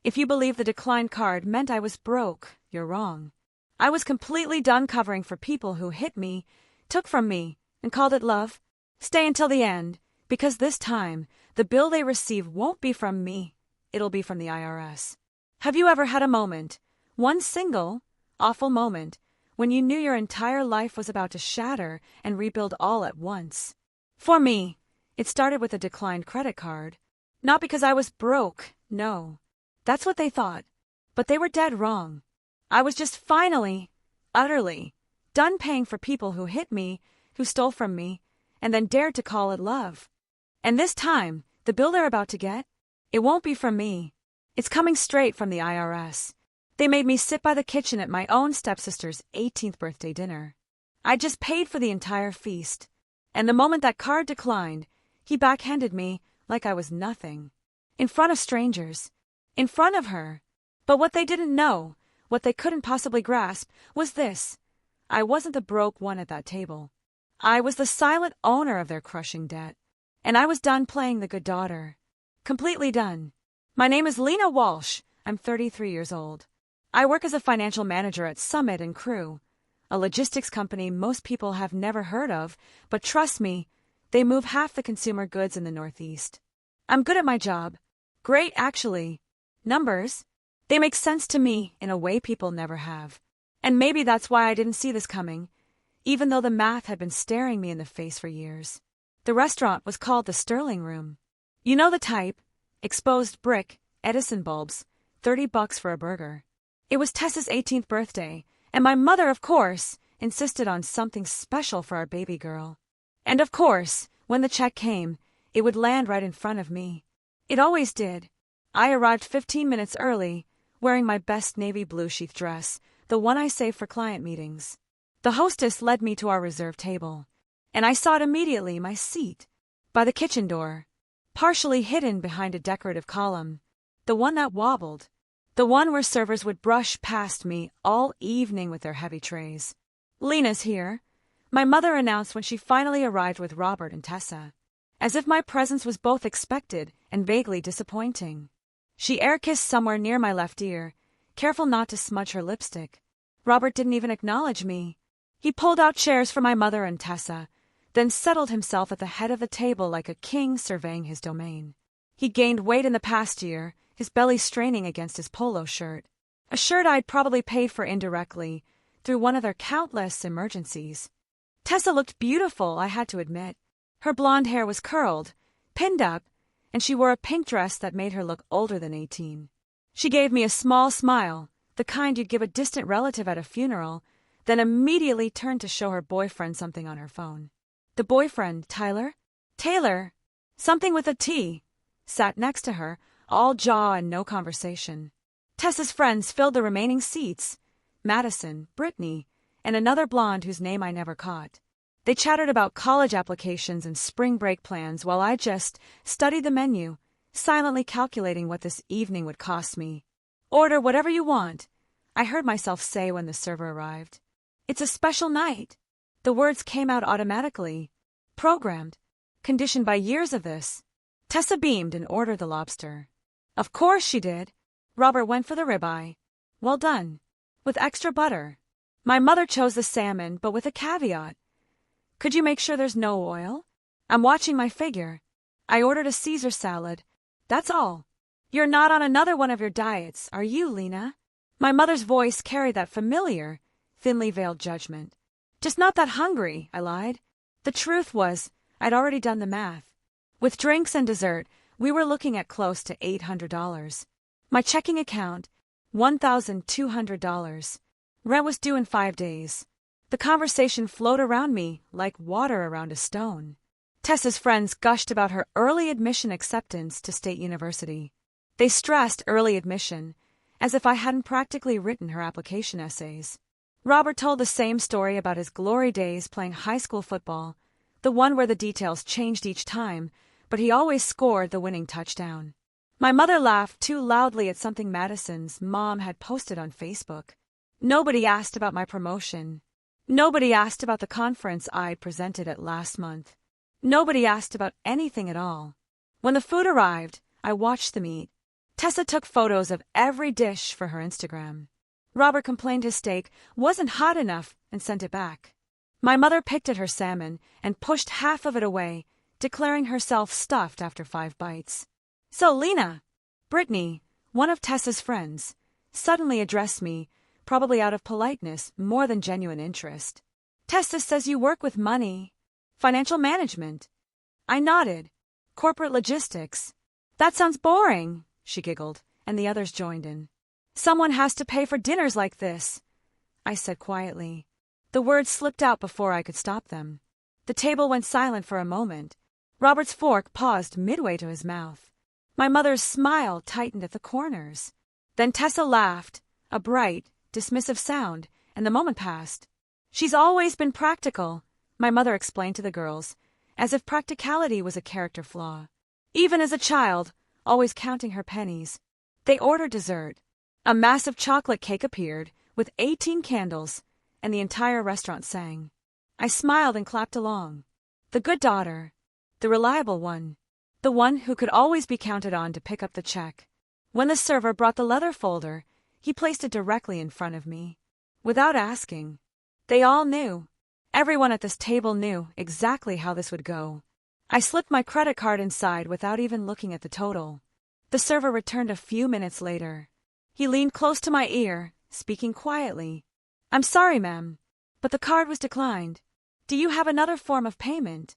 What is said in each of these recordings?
If you believe the declined card meant I was broke, you're wrong. I was completely done covering for people who hit me, took from me, and called it love. Stay until the end, because this time, the bill they receive won't be from me, it'll be from the IRS. Have you ever had a moment, one single, awful moment, when you knew your entire life was about to shatter and rebuild all at once? For me, it started with a declined credit card. Not because I was broke, no. That's what they thought. But they were dead wrong. I was just finally, utterly, done paying for people who hit me, who stole from me, and then dared to call it love. And this time, the bill they're about to get, it won't be from me. It's coming straight from the IRS. They made me sit by the kitchen at my own stepsister's 18th birthday dinner. I just paid for the entire feast. And the moment that card declined, he backhanded me like I was nothing. In front of strangers. In front of her. But what they didn't know, what they couldn't possibly grasp, was this. I wasn't the broke one at that table. I was the silent owner of their crushing debt. And I was done playing the good daughter. Completely done. My name is Lena Walsh. I'm 33 years old. I work as a financial manager at Summit & Crew, a logistics company most people have never heard of, but trust me, they move half the consumer goods in the Northeast. I'm good at my job. Great, actually. Numbers? They make sense to me in a way people never have. And maybe that's why I didn't see this coming, even though the math had been staring me in the face for years. The restaurant was called the Sterling Room. You know the type. Exposed brick, Edison bulbs, $30 for a burger. It was Tessa's 18th birthday, and my mother, of course, insisted on something special for our baby girl. And of course, when the check came, it would land right in front of me. It always did. I arrived 15 minutes early, wearing my best navy blue sheath dress, the one I save for client meetings. The hostess led me to our reserved table, and I saw it immediately, my seat, by the kitchen door, partially hidden behind a decorative column, the one that wobbled, the one where servers would brush past me all evening with their heavy trays. Lena's here, my mother announced when she finally arrived with Robert and Tessa, as if my presence was both expected and vaguely disappointing. She air-kissed somewhere near my left ear, careful not to smudge her lipstick. Robert didn't even acknowledge me. He pulled out chairs for my mother and Tessa, then settled himself at the head of the table like a king surveying his domain. He gained weight in the past year, his belly straining against his polo shirt, a shirt I'd probably paid for indirectly, through one of their countless emergencies. Tessa looked beautiful, I had to admit. Her blonde hair was curled, pinned up, and she wore a pink dress that made her look older than 18. She gave me a small smile, the kind you'd give a distant relative at a funeral, then immediately turned to show her boyfriend something on her phone. The boyfriend, Tyler? Taylor, something with a T, sat next to her, all jaw and no conversation. Tessa's friends filled the remaining seats, Madison, Brittany, and another blonde whose name I never caught. They chattered about college applications and spring break plans while I just studied the menu, silently calculating what this evening would cost me. Order whatever you want, I heard myself say when the server arrived. It's a special night. The words came out automatically, programmed, conditioned by years of this. Tessa beamed and ordered the lobster. Of course she did. Robert went for the ribeye. Well done. With extra butter. My mother chose the salmon, but with a caveat. Could you make sure there's no oil? I'm watching my figure. I ordered a Caesar salad. That's all. You're not on another one of your diets, are you, Lena? My mother's voice carried that familiar, thinly veiled judgment. Just not that hungry, I lied. The truth was, I'd already done the math. With drinks and dessert, we were looking at close to $800. My checking account, $1,200. Rent was due in 5 days. The conversation flowed around me like water around a stone. Tessa's friends gushed about her early admission acceptance to State University. They stressed early admission, as if I hadn't practically written her application essays. Robert told the same story about his glory days playing high school football, the one where the details changed each time, but he always scored the winning touchdown. My mother laughed too loudly at something Madison's mom had posted on Facebook. Nobody asked about my promotion. Nobody asked about the conference I presented at last month. Nobody asked about anything at all. When the food arrived, I watched them eat. Tessa took photos of every dish for her Instagram. Robert complained his steak wasn't hot enough and sent it back. My mother picked at her salmon and pushed half of it away, declaring herself stuffed after 5 bites. So Lena, Brittany, one of Tessa's friends, suddenly addressed me, probably out of politeness more than genuine interest. Tessa says you work with money. Financial management. I nodded. Corporate logistics. That sounds boring, she giggled, and the others joined in. Someone has to pay for dinners like this, I said quietly. The words slipped out before I could stop them. The table went silent for a moment. Robert's fork paused midway to his mouth. My mother's smile tightened at the corners. Then Tessa laughed, a bright, dismissive sound, and the moment passed. She's always been practical, my mother explained to the girls, as if practicality was a character flaw. Even as a child, always counting her pennies. They ordered dessert. A massive chocolate cake appeared, with 18 candles, and the entire restaurant sang. I smiled and clapped along. The good daughter. The reliable one. The one who could always be counted on to pick up the check. When the server brought the leather folder, he placed it directly in front of me. Without asking. They all knew. Everyone at this table knew exactly how this would go. I slipped my credit card inside without even looking at the total. The server returned a few minutes later. He leaned close to my ear, speaking quietly. I'm sorry, ma'am, but the card was declined. Do you have another form of payment?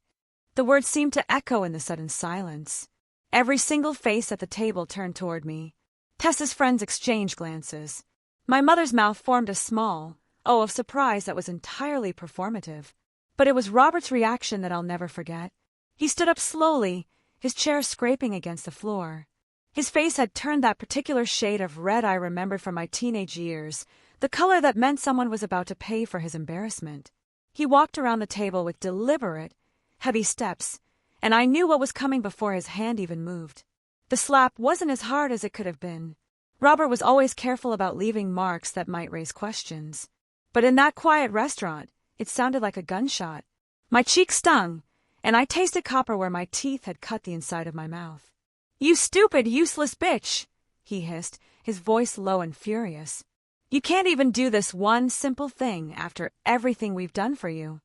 The words seemed to echo in the sudden silence. Every single face at the table turned toward me. Tessa's friends exchanged glances. My mother's mouth formed a small O of surprise that was entirely performative. But it was Robert's reaction that I'll never forget. He stood up slowly, his chair scraping against the floor. His face had turned that particular shade of red I remembered from my teenage years, the color that meant someone was about to pay for his embarrassment. He walked around the table with deliberate, heavy steps, and I knew what was coming before his hand even moved. The slap wasn't as hard as it could have been. Robert was always careful about leaving marks that might raise questions. But in that quiet restaurant, it sounded like a gunshot. My cheek stung, and I tasted copper where my teeth had cut the inside of my mouth. You stupid, useless bitch, he hissed, his voice low and furious. You can't even do this one simple thing after everything we've done for you.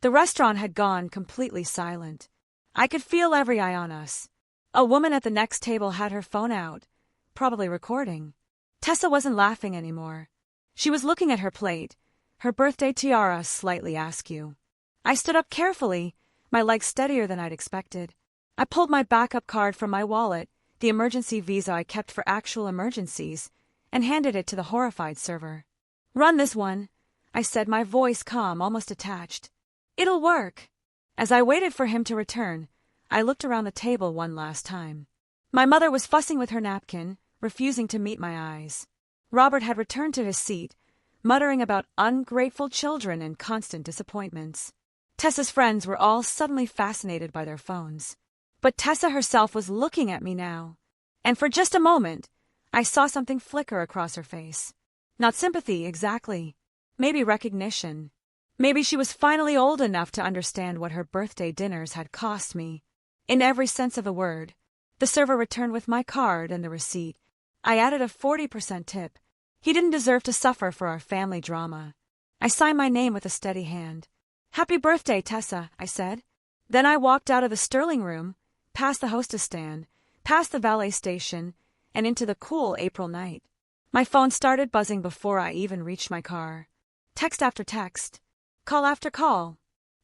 The restaurant had gone completely silent. I could feel every eye on us. A woman at the next table had her phone out, probably recording. Tessa wasn't laughing anymore. She was looking at her plate, her birthday tiara slightly askew. I stood up carefully, my legs steadier than I'd expected. I pulled my backup card from my wallet, the emergency visa I kept for actual emergencies, and handed it to the horrified server. Run this one, I said, my voice calm, almost detached. It'll work. As I waited for him to return, I looked around the table one last time. My mother was fussing with her napkin, refusing to meet my eyes. Robert had returned to his seat, muttering about ungrateful children and constant disappointments. Tessa's friends were all suddenly fascinated by their phones. But Tessa herself was looking at me now. And for just a moment, I saw something flicker across her face. Not sympathy, exactly. Maybe recognition. Maybe she was finally old enough to understand what her birthday dinners had cost me. In every sense of the word. The server returned with my card and the receipt. I added a 40% tip. He didn't deserve to suffer for our family drama. I signed my name with a steady hand. Happy birthday, Tessa, I said. Then I walked out of the Sterling room, past the hostess stand, past the valet station, and into the cool April night. My phone started buzzing before I even reached my car. Text after text. Call after call.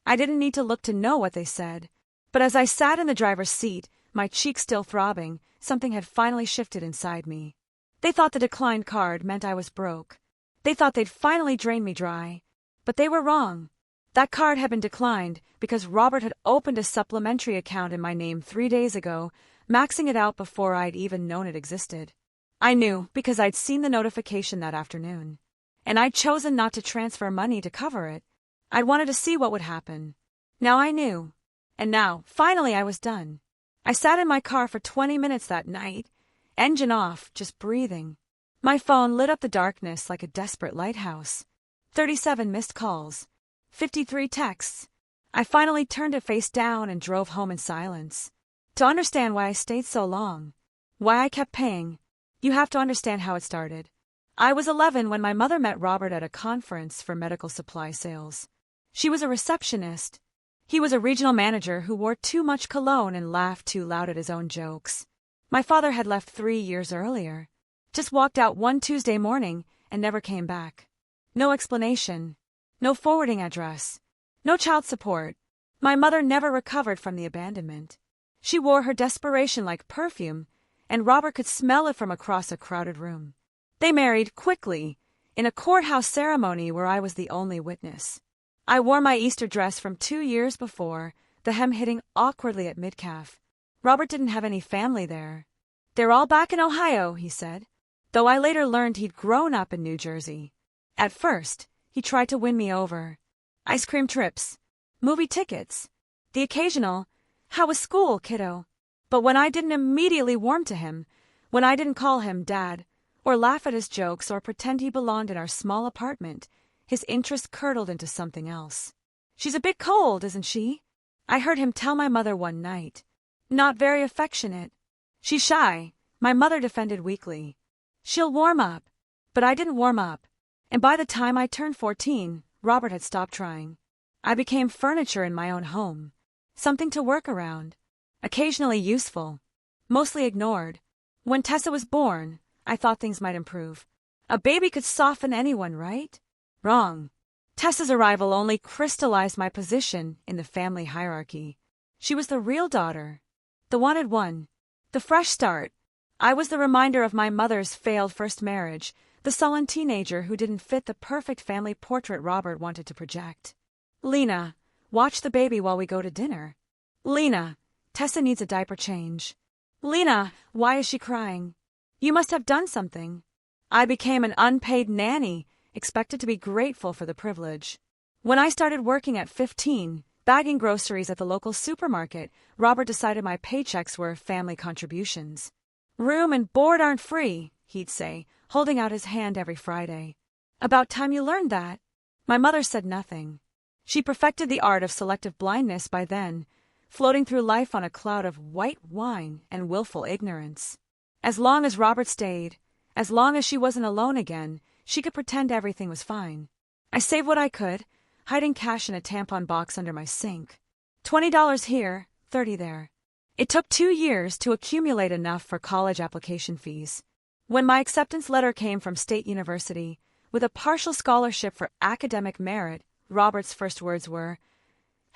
I didn't need to look to know what they said. But as I sat in the driver's seat, my cheeks still throbbing, something had finally shifted inside me. They thought the declined card meant I was broke. They thought they'd finally drained me dry. But they were wrong. That card had been declined because Robert had opened a supplementary account in my name 3 days ago, maxing it out before I'd even known it existed. I knew because I'd seen the notification that afternoon. And I'd chosen not to transfer money to cover it. I'd wanted to see what would happen. Now I knew. And now, finally, I was done. I sat in my car for 20 minutes that night, engine off, just breathing. My phone lit up the darkness like a desperate lighthouse. 37 missed calls. 53 texts. I finally turned it face down and drove home in silence. To understand why I stayed so long. Why I kept paying. You have to understand how it started. I was 11 when my mother met Robert at a conference for medical supply sales. She was a receptionist. He was a regional manager who wore too much cologne and laughed too loud at his own jokes. My father had left 3 years earlier. Just walked out one Tuesday morning and never came back. No explanation. No forwarding address. No child support. My mother never recovered from the abandonment. She wore her desperation like perfume, and Robert could smell it from across a crowded room. They married quickly, in a courthouse ceremony where I was the only witness. I wore my Easter dress from 2 years before, the hem hitting awkwardly at mid-calf. Robert didn't have any family there. They're all back in Ohio, he said, though I later learned he'd grown up in New Jersey. At first, he tried to win me over. Ice cream trips, movie tickets, the occasional, "How was school, kiddo?" But when I didn't immediately warm to him, when I didn't call him Dad, or laugh at his jokes or pretend he belonged in our small apartment, his interest curdled into something else. "She's a bit cold, isn't she?" I heard him tell my mother one night. "Not very affectionate." "She's shy," my mother defended weakly. "She'll warm up." But I didn't warm up, and by the time I turned 14, Robert had stopped trying. I became furniture in my own home, something to work around, occasionally useful, mostly ignored. When Tessa was born, I thought things might improve. A baby could soften anyone, right? Wrong. Tessa's arrival only crystallized my position in the family hierarchy. She was the real daughter, the wanted one, the fresh start. I was the reminder of my mother's failed first marriage, the sullen teenager who didn't fit the perfect family portrait Robert wanted to project. "Lena, watch the baby while we go to dinner." "Lena, Tessa needs a diaper change." "Lena, why is she crying?" "You must have done something." I became an unpaid nanny, expected to be grateful for the privilege. When I started working at 15, bagging groceries at the local supermarket, Robert decided my paychecks were family contributions. "Room and board aren't free," he'd say, holding out his hand every Friday. "About time you learned that." My mother said nothing. She perfected the art of selective blindness by then, floating through life on a cloud of white wine and willful ignorance. As long as Robert stayed, as long as she wasn't alone again, she could pretend everything was fine. I saved what I could, hiding cash in a tampon box under my sink. $20 here, $30 there. It took 2 years to accumulate enough for college application fees. When my acceptance letter came from State University, with a partial scholarship for academic merit, Robert's first words were,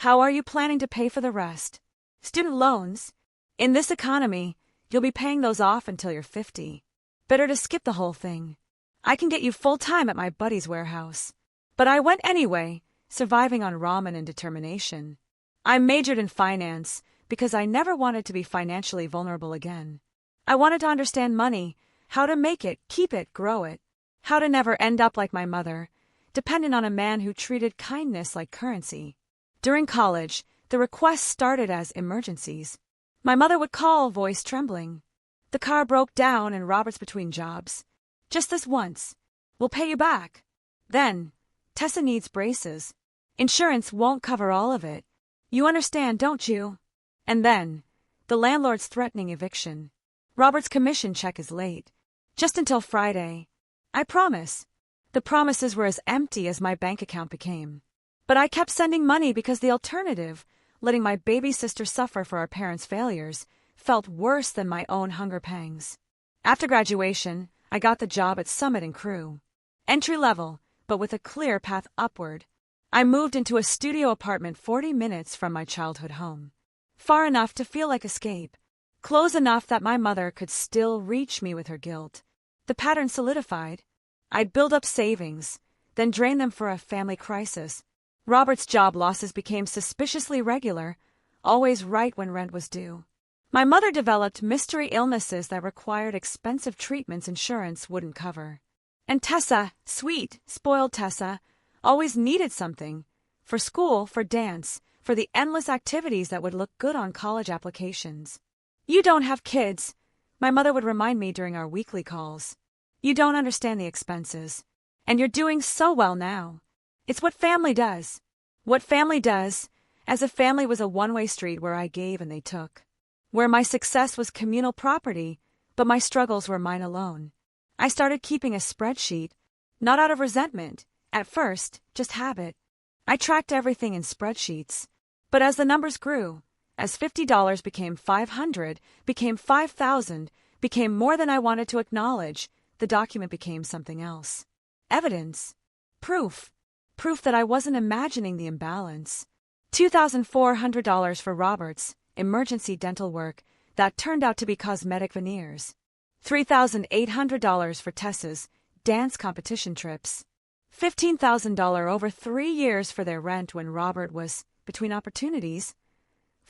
"How are you planning to pay for the rest?" "Student loans. In this economy, you'll be paying those off until you're 50. Better to skip the whole thing. I can get you full-time at my buddy's warehouse." But I went anyway, surviving on ramen and determination. I majored in finance because I never wanted to be financially vulnerable again. I wanted to understand money, how to make it, keep it, grow it, how to never end up like my mother, dependent on a man who treated kindness like currency. During college, the requests started as emergencies. My mother would call, voice trembling. "The car broke down and Robert's between jobs. Just this once. We'll pay you back." Then, "Tessa needs braces. Insurance won't cover all of it. You understand, don't you?" And then, the landlord's threatening eviction. "Robert's commission check is late. Just until Friday." I promise. The promises were as empty as my bank account became. But I kept sending money because the alternative, letting my baby sister suffer for our parents' failures, felt worse than my own hunger pangs. After graduation, I got the job at Summit and Crew. Entry level, but with a clear path upward. I moved into a studio apartment 40 minutes from my childhood home. Far enough to feel like escape. Close enough that my mother could still reach me with her guilt. The pattern solidified. I'd build up savings, then drain them for a family crisis. Robert's job losses became suspiciously regular, always right when rent was due. My mother developed mystery illnesses that required expensive treatments insurance wouldn't cover. And Tessa, sweet, spoiled Tessa, always needed something. For school, for dance, for the endless activities that would look good on college applications. "You don't have kids," my mother would remind me during our weekly calls. "You don't understand the expenses. And you're doing so well now. It's what family does." What family does, as if family was a one-way street where I gave and they took. Where my success was communal property, but my struggles were mine alone. I started keeping a spreadsheet, not out of resentment, at first, just habit. I tracked everything in spreadsheets. But as the numbers grew, as $50 became $500, became $5,000, became more than I wanted to acknowledge, the document became something else. Evidence. Proof. Proof that I wasn't imagining the imbalance. $2,400 for Robert's emergency dental work that turned out to be cosmetic veneers. $3,800 for Tessa's dance competition trips. $15,000 over 3 years for their rent when Robert was between opportunities.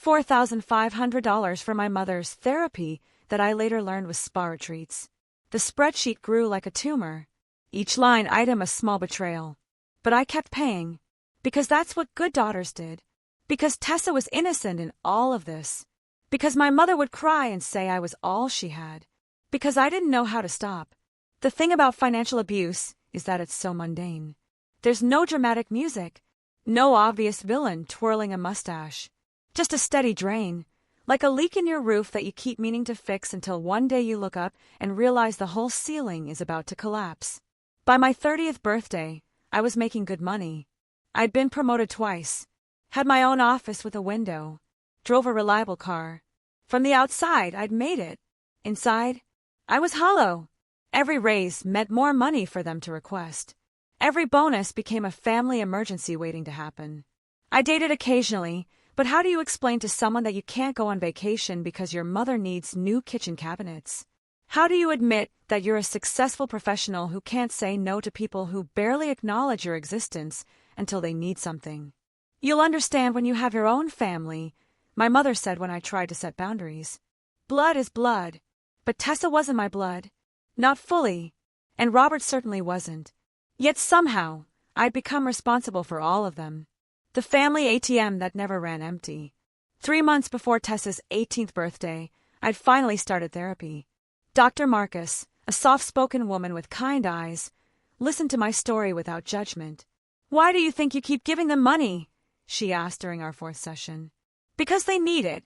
$4,500 for my mother's therapy that I later learned was spa retreats. The spreadsheet grew like a tumor. Each line item a small betrayal. But I kept paying. Because that's what good daughters did. Because Tessa was innocent in all of this. Because my mother would cry and say I was all she had. Because I didn't know how to stop. The thing about financial abuse is that it's so mundane. There's no dramatic music. No obvious villain twirling a mustache. Just a steady drain. Like a leak in your roof that you keep meaning to fix until one day you look up and realize the whole ceiling is about to collapse. By my 30th birthday, I was making good money. I'd been promoted twice. Had my own office with a window. Drove a reliable car. From the outside, I'd made it. Inside, I was hollow. Every raise meant more money for them to request. Every bonus became a family emergency waiting to happen. I dated occasionally, but how do you explain to someone that you can't go on vacation because your mother needs new kitchen cabinets? How do you admit that you're a successful professional who can't say no to people who barely acknowledge your existence until they need something? You'll understand when you have your own family, my mother said when I tried to set boundaries. Blood is blood. But Tessa wasn't my blood. Not fully. And Robert certainly wasn't. Yet somehow, I'd become responsible for all of them. The family ATM that never ran empty. 3 months before Tessa's 18th birthday, I'd finally started therapy. Dr. Marcus, a soft-spoken woman with kind eyes, listened to my story without judgment. "Why do you think you keep giving them money?" she asked during our 4th session. "Because they need it,"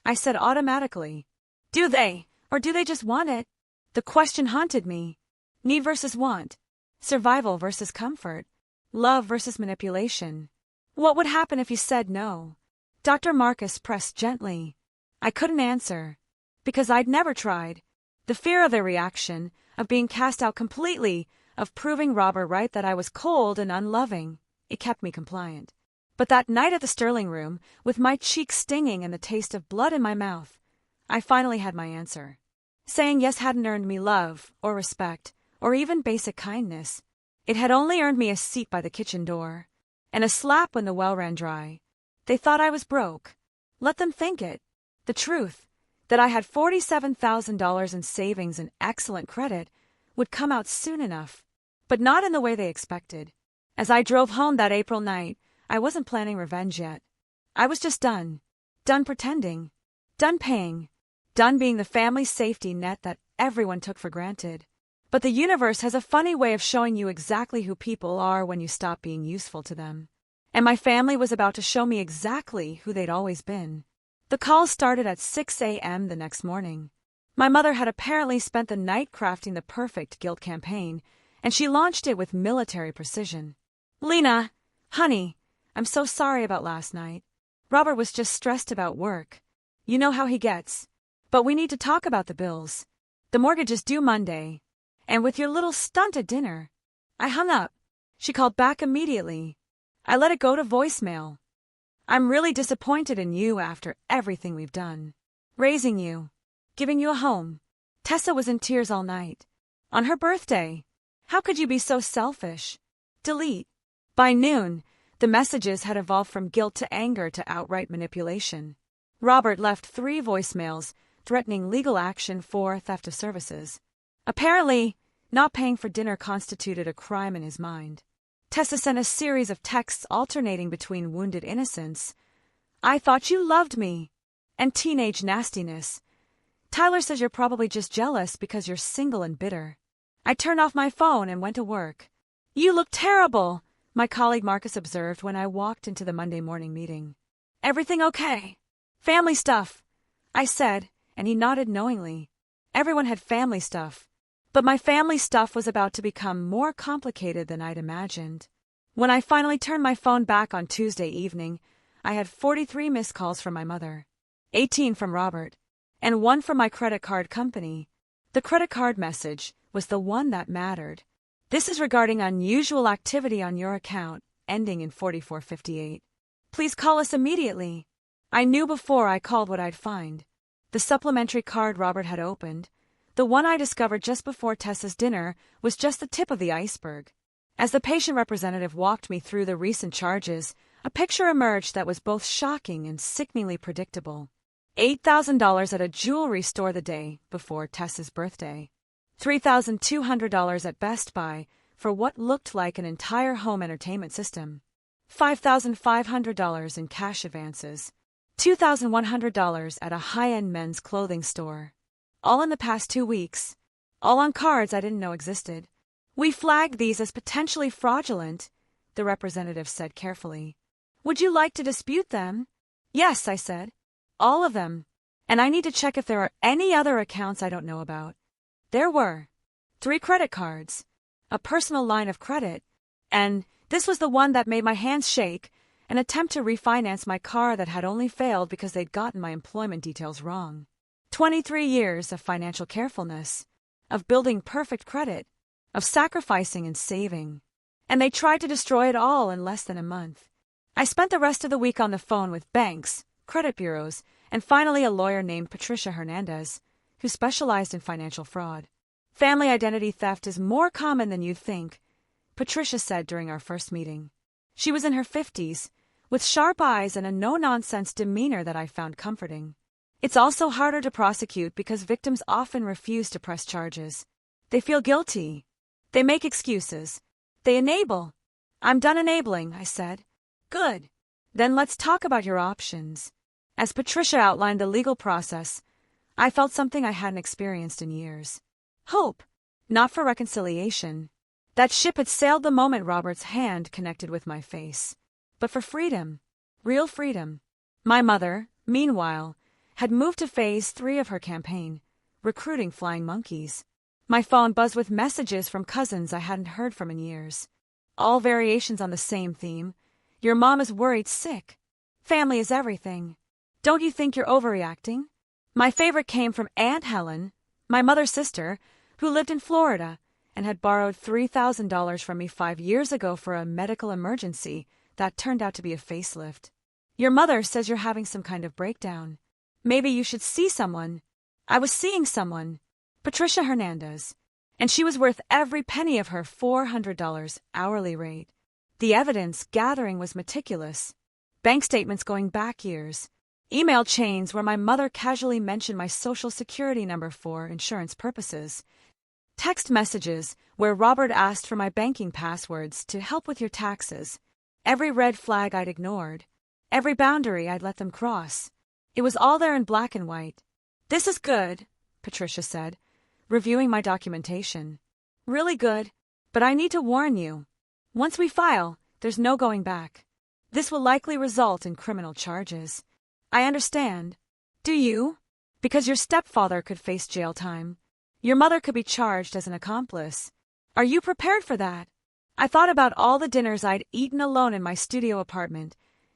I said automatically. "Do they, or do they just want it?" The question haunted me. Need versus want. Survival versus comfort. Love versus manipulation. What would happen if you said no? Dr. Marcus pressed gently. I couldn't answer. Because I'd never tried. The fear of their reaction, of being cast out completely, of proving Robert right that I was cold and unloving, it kept me compliant. But that night at the Sterling Room, with my cheeks stinging and the taste of blood in my mouth, I finally had my answer. Saying yes hadn't earned me love, or respect, or even basic kindness. It had only earned me a seat by the kitchen door, and a slap when the well ran dry. They thought I was broke. Let them think it. The truth, that I had $47,000 in savings and excellent credit, would come out soon enough, but not in the way they expected. As I drove home that April night, I wasn't planning revenge yet. I was just done. Done pretending. Done paying. Done being the family safety net that everyone took for granted. But the universe has a funny way of showing you exactly who people are when you stop being useful to them. And my family was about to show me exactly who they'd always been. The call started at 6 a.m. the next morning. My mother had apparently spent the night crafting the perfect guilt campaign, and she launched it with military precision. "Lena, honey, I'm so sorry about last night. Robert was just stressed about work. You know how he gets. But we need to talk about the bills. The mortgage is due Monday. And with your little stunt at dinner." I hung up. She called back immediately. I let it go to voicemail. "I'm really disappointed in you after everything we've done. Raising you. Giving you a home. Tessa was in tears all night. On her birthday. How could you be so selfish?" Delete. By noon, the messages had evolved from guilt to anger to outright manipulation. Robert left 3 voicemails threatening legal action for theft of services. Apparently, not paying for dinner constituted a crime in his mind. Tessa sent a series of texts alternating between wounded innocence, "I thought you loved me," and teenage nastiness. "Tyler says you're probably just jealous because you're single and bitter." I turned off my phone and went to work. "You look terrible," my colleague Marcus observed when I walked into the Monday morning meeting. "Everything okay?" "Family stuff," I said, and he nodded knowingly. Everyone had family stuff. But my family stuff was about to become more complicated than I'd imagined. When I finally turned my phone back on Tuesday evening, I had 43 missed calls from my mother, 18 from Robert, and 1 from my credit card company. The credit card message was the one that mattered. This is regarding unusual activity on your account, ending in 4458. Please call us immediately. I knew before I called what I'd find. The supplementary card Robert had opened, the one I discovered just before Tessa's dinner, was just the tip of the iceberg. As the patient representative walked me through the recent charges, a picture emerged that was both shocking and sickeningly predictable. $8,000 at a jewelry store the day before Tessa's birthday. $3,200 at Best Buy for what looked like an entire home entertainment system. $5,500 in cash advances. $2,100 at a high-end men's clothing store. All in the past 2 weeks. All on cards I didn't know existed. We flagged these as potentially fraudulent, the representative said carefully. Would you like to dispute them? Yes, I said. All of them. And I need to check if there are any other accounts I don't know about. There were 3 credit cards, a personal line of credit, and this was the one that made my hands shake, an attempt to refinance my car that had only failed because they'd gotten my employment details wrong. 23 years of financial carefulness, of building perfect credit, of sacrificing and saving. And they tried to destroy it all in less than a month. I spent the rest of the week on the phone with banks, credit bureaus, and finally a lawyer named Patricia Hernandez, who specialized in financial fraud. Family identity theft is more common than you'd think, Patricia said during our first meeting. She was in her 50s, with sharp eyes and a no-nonsense demeanor that I found comforting. It's also harder to prosecute because victims often refuse to press charges. They feel guilty. They make excuses. They enable. I'm done enabling, I said. Good. Then let's talk about your options. As Patricia outlined the legal process, I felt something I hadn't experienced in years. Hope, not for reconciliation. That ship had sailed the moment Robert's hand connected with my face. But for freedom. Real freedom. My mother, meanwhile, had moved to phase 3 of her campaign, recruiting flying monkeys. My phone buzzed with messages from cousins I hadn't heard from in years. All variations on the same theme. Your mom is worried sick. Family is everything. Don't you think you're overreacting? My favorite came from Aunt Helen, my mother's sister, who lived in Florida and had borrowed $3,000 from me 5 years ago for a medical emergency that turned out to be a facelift. Your mother says you're having some kind of breakdown. Maybe you should see someone. I was seeing someone, Patricia Hernandez, and she was worth every penny of her $400 hourly rate. The evidence gathering was meticulous. Bank statements going back years. Email chains where my mother casually mentioned my social security number for insurance purposes. Text messages where Robert asked for my banking passwords to help with your taxes. Every red flag I'd ignored. Every boundary I'd let them cross. It was all there in black and white. This is good, Patricia said, reviewing my documentation. Really good, but I need to warn you. Once we file, there's no going back. This will likely result in criminal charges. I understand. Do you? Because your stepfather could face jail time. Your mother could be charged as an accomplice. Are you prepared for that? I thought about all the dinners I'd eaten alone in my studio apartment,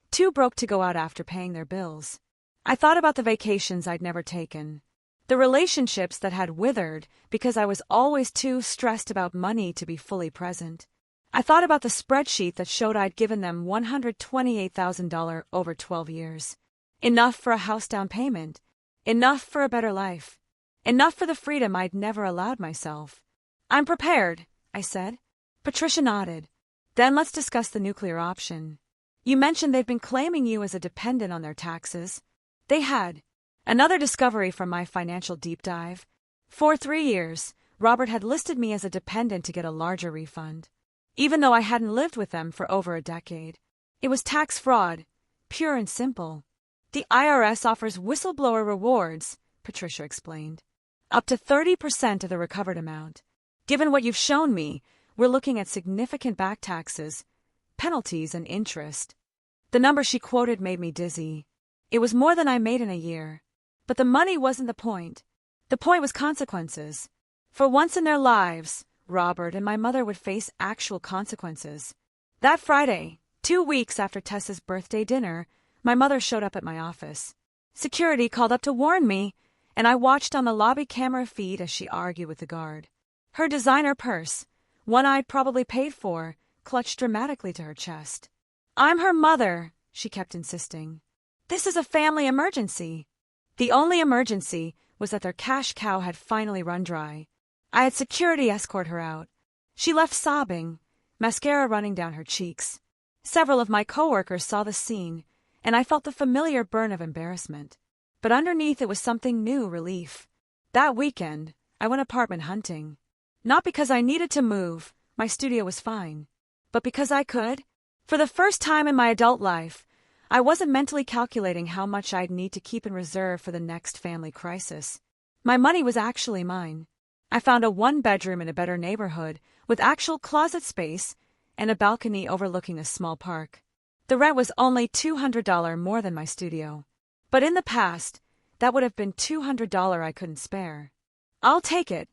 too broke to go out after paying their bills. I thought about the vacations I'd never taken, the relationships that had withered because I was always too stressed about money to be fully present. I thought about the spreadsheet that showed I'd given them $128,000 over 12 years. Enough for a house down payment. Enough for a better life. Enough for the freedom I'd never allowed myself. I'm prepared, I said. Patricia nodded. Then let's discuss the nuclear option. You mentioned they've been claiming you as a dependent on their taxes. They had. Another discovery from my financial deep dive. For 3 years, Robert had listed me as a dependent to get a larger refund, even though I hadn't lived with them for over a decade. It was tax fraud, pure and simple. The IRS offers whistleblower rewards, Patricia explained. Up to 30% of the recovered amount. Given what you've shown me, we're looking at significant back taxes, penalties, and interest. The number she quoted made me dizzy. It was more than I made in a year. But the money wasn't the point. The point was consequences. For once in their lives, Robert and my mother would face actual consequences. That Friday, 2 weeks after Tessa's birthday dinner, my mother showed up at my office. Security called up to warn me, and I watched on the lobby camera feed as she argued with the guard. Her designer purse, one I'd probably paid for, clutched dramatically to her chest. "I'm her mother," she kept insisting. "This is a family emergency." The only emergency was that their cash cow had finally run dry. I had security escort her out. She left sobbing, mascara running down her cheeks. Several of my coworkers saw the scene, and I felt the familiar burn of embarrassment. But underneath it was something new, relief. That weekend, I went apartment hunting. Not because I needed to move, my studio was fine, but because I could. For the first time in my adult life, I wasn't mentally calculating how much I'd need to keep in reserve for the next family crisis. My money was actually mine. I found a 1-bedroom in a better neighborhood with actual closet space and a balcony overlooking a small park. The rent was only $200 more than my studio. But in the past, that would have been $200 I couldn't spare. "I'll take it,"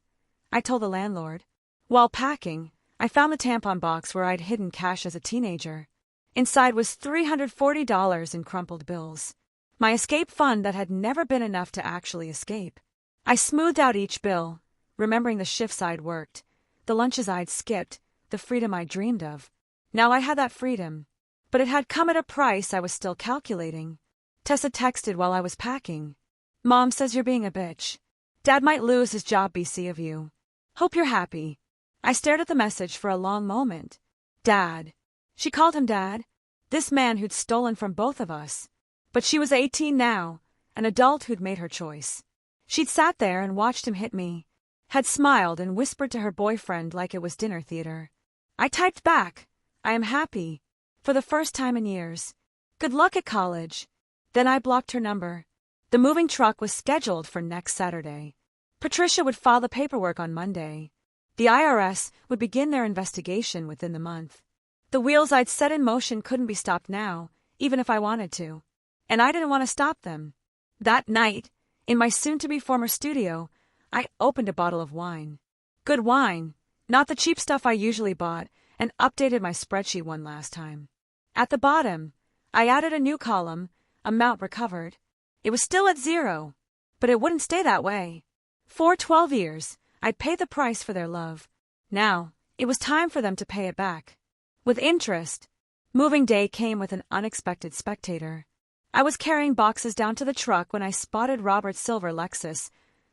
I told the landlord. While packing, I found the tampon box where I'd hidden cash as a teenager. Inside was $340 in crumpled bills. My escape fund that had never been enough to actually escape. I smoothed out each bill, remembering the shifts I'd worked, the lunches I'd skipped, the freedom I dreamed of. Now I had that freedom, but it had come at a price I was still calculating. Tessa texted while I was packing. "Mom says you're being a bitch. Dad might lose his job BC of you. Hope you're happy." I stared at the message for a long moment. Dad. She called him Dad. This man who'd stolen from both of us. But she was 18 now, an adult who'd made her choice. She'd sat there and watched him hit me, had smiled and whispered to her boyfriend like it was dinner theater. I typed back, "I am happy," for the first time in years. "Good luck at college." Then I blocked her number. The moving truck was scheduled for next Saturday. Patricia would file the paperwork on Monday. The IRS would begin their investigation within the month. The wheels I'd set in motion couldn't be stopped now, even if I wanted to. And I didn't want to stop them. That night, in my soon-to-be former studio, I opened a bottle of wine. Good wine, not the cheap stuff I usually bought, and updated my spreadsheet one last time. At the bottom, I added a new column, amount recovered. It was still at 0, but it wouldn't stay that way. For 12 years, I'd paid the price for their love. Now, it was time for them to pay it back. With interest. Moving day came with an unexpected spectator. I was carrying boxes down to the truck when I spotted Robert's silver Lexus,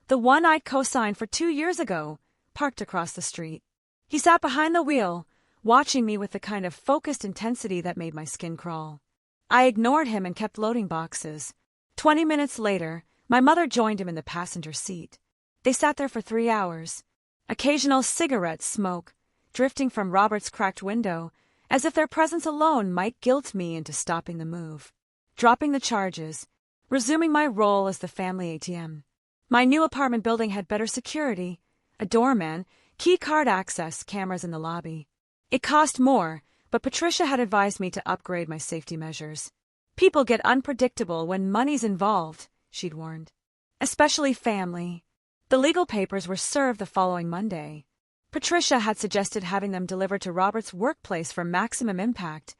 the one I'd co-signed for 2 years ago, parked across the street. He sat behind the wheel, watching me with the kind of focused intensity that made my skin crawl. I ignored him and kept loading boxes. 20 minutes later, my mother joined him in the passenger seat. They sat there for 3 hours. Occasional cigarette smoke, drifting from Robert's cracked window, as if their presence alone might guilt me into stopping the move. Dropping the charges, resuming my role as the family ATM. My new apartment building had better security, a doorman, key card access, cameras in the lobby. It cost more, but Patricia had advised me to upgrade my safety measures. People get unpredictable when money's involved, she'd warned. Especially family. The legal papers were served the following Monday. Patricia had suggested having them delivered to Robert's workplace for maximum impact,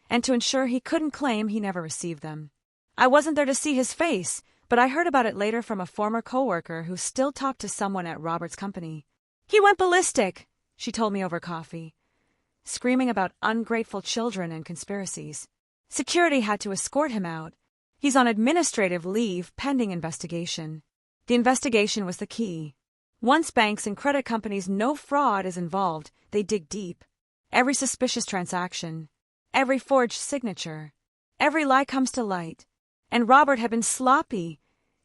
and to ensure he couldn't claim he never received them. I wasn't there to see his face, but I heard about it later from a former coworker who still talked to someone at Robert's company. "He went ballistic," she told me over coffee, screaming about ungrateful children and conspiracies. Security had to escort him out. He's on administrative leave pending investigation. The investigation was the key. Once banks and credit companies know fraud is involved, they dig deep. Every suspicious transaction, every forged signature, every lie comes to light. And Robert had been sloppy,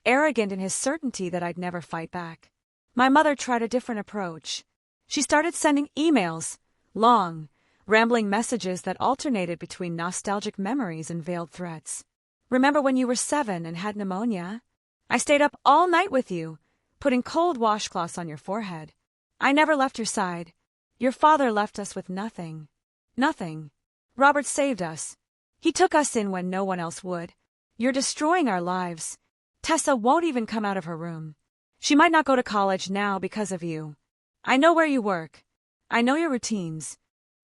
arrogant in his certainty that I'd never fight back. My mother tried a different approach. She started sending emails, long, rambling messages that alternated between nostalgic memories and veiled threats. "Remember when you were 7 and had pneumonia? I stayed up all night with you, putting cold washcloths on your forehead. I never left your side. Your father left us with nothing. Nothing. Robert saved us. He took us in when no one else would. You're destroying our lives. Tessa won't even come out of her room. She might not go to college now because of you. I know where you work. I know your routines.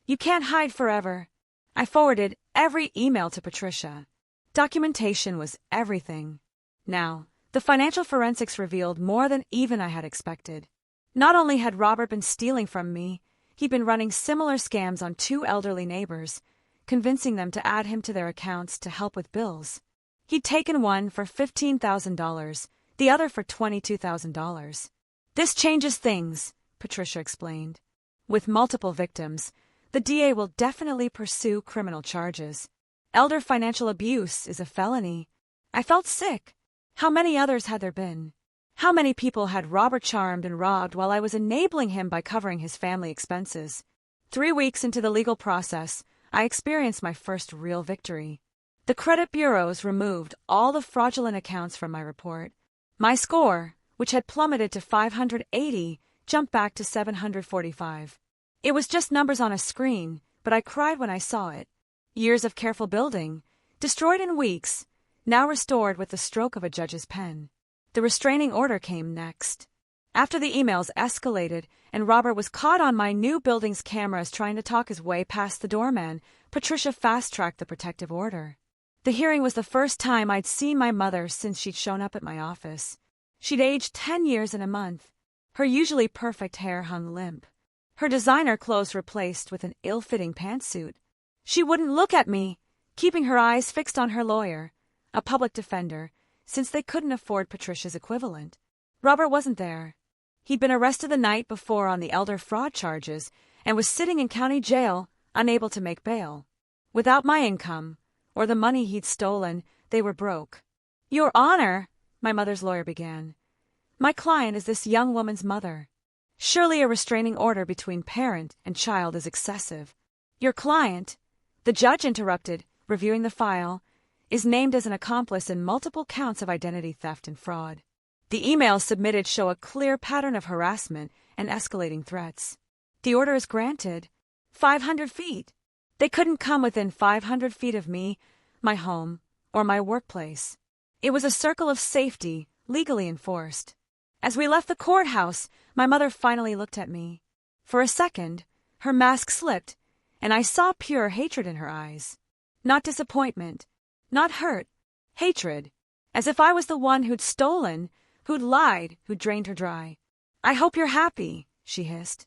You can't hide forever. I forwarded every email to Patricia. Documentation was everything. Now, the financial forensics revealed more than even I had expected. Not only had Robert been stealing from me, he'd been running similar scams on 2 elderly neighbors, convincing them to add him to their accounts to help with bills. He'd taken one for $15,000, the other for $22,000. This changes things, Patricia explained. With multiple victims, the DA will definitely pursue criminal charges. Elder financial abuse is a felony. I felt sick. How many others had there been? How many people had Robert charmed and robbed while I was enabling him by covering his family expenses? 3 weeks into the legal process, I experienced my first real victory. The credit bureaus removed all the fraudulent accounts from my report. My score, which had plummeted to 580, jumped back to 745. It was just numbers on a screen, but I cried when I saw it. Years of careful building, destroyed in weeks, now restored with the stroke of a judge's pen. The restraining order came next. After the emails escalated and Robert was caught on my new building's cameras trying to talk his way past the doorman, Patricia fast-tracked the protective order. The hearing was the first time I'd seen my mother since she'd shown up at my office. She'd aged 10 years in a month. Her usually perfect hair hung limp. Her designer clothes replaced with an ill-fitting pantsuit. She wouldn't look at me, keeping her eyes fixed on her lawyer, a public defender, since they couldn't afford Patricia's equivalent. Robert wasn't there. He'd been arrested the night before on the elder fraud charges and was sitting in county jail, unable to make bail. Without my income, or the money he'd stolen, they were broke. Your Honor, my mother's lawyer began. My client is this young woman's mother. Surely a restraining order between parent and child is excessive. Your client, the judge interrupted, reviewing the file, is named as an accomplice in multiple counts of identity theft and fraud. The emails submitted show a clear pattern of harassment and escalating threats. The order is granted. 500 feet. They couldn't come within 500 feet of me, my home, or my workplace. It was a circle of safety, legally enforced. As we left the courthouse, my mother finally looked at me. For a second, her mask slipped, and I saw pure hatred in her eyes. Not disappointment, not hurt, hatred, as if I was the one who'd stolen, who'd lied, who'd drained her dry. I hope you're happy, she hissed.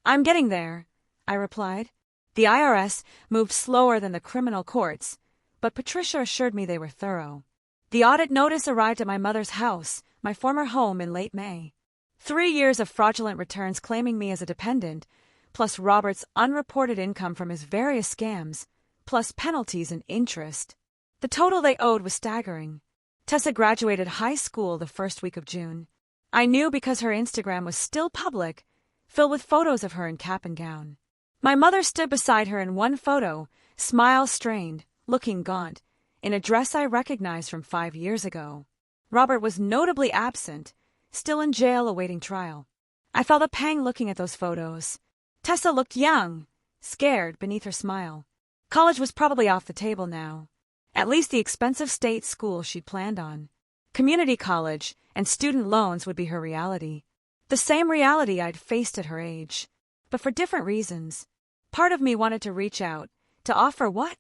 I'm getting there, I replied. The IRS moved slower than the criminal courts, but Patricia assured me they were thorough. The audit notice arrived at my mother's house, my former home, in late May. 3 years of fraudulent returns claiming me as a dependent, plus Robert's unreported income from his various scams, plus penalties and interest. The total they owed was staggering. Tessa graduated high school the first week of June. I knew because her Instagram was still public, filled with photos of her in cap and gown. My mother stood beside her in one photo, smile strained, looking gaunt, in a dress I recognized from 5 years ago. Robert was notably absent, still in jail awaiting trial. I felt a pang looking at those photos. Tessa looked young, scared beneath her smile. College was probably off the table now. At least the expensive state school she'd planned on. Community college and student loans would be her reality. The same reality I'd faced at her age, but for different reasons. Part of me wanted to reach out, to offer what?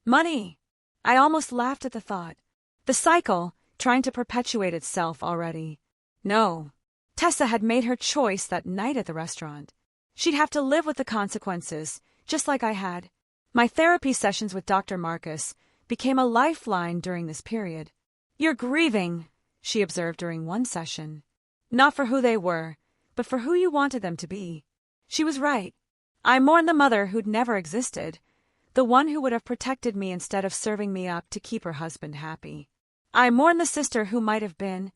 Money. I almost laughed at the thought. The cycle, trying to perpetuate itself already. No. Tessa had made her choice that night at the restaurant. She'd have to live with the consequences, just like I had. My therapy sessions with Dr. Marcus became a lifeline during this period. You're grieving, she observed during one session. Not for who they were, but for who you wanted them to be. She was right. I mourned the mother who'd never existed, the one who would have protected me instead of serving me up to keep her husband happy. I mourned the sister who might have been,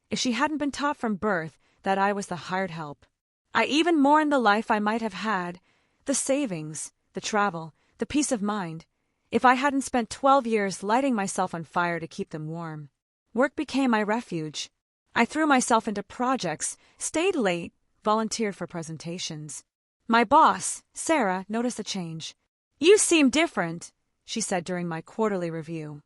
if she hadn't been taught from birth that I was the hired help. I even mourned the life I might have had, the savings, the travel, the peace of mind, if I hadn't spent 12 years lighting myself on fire to keep them warm. Work became my refuge. I threw myself into projects, stayed late, volunteered for presentations. My boss, Sarah, noticed the change. You seem different, she said during my quarterly review.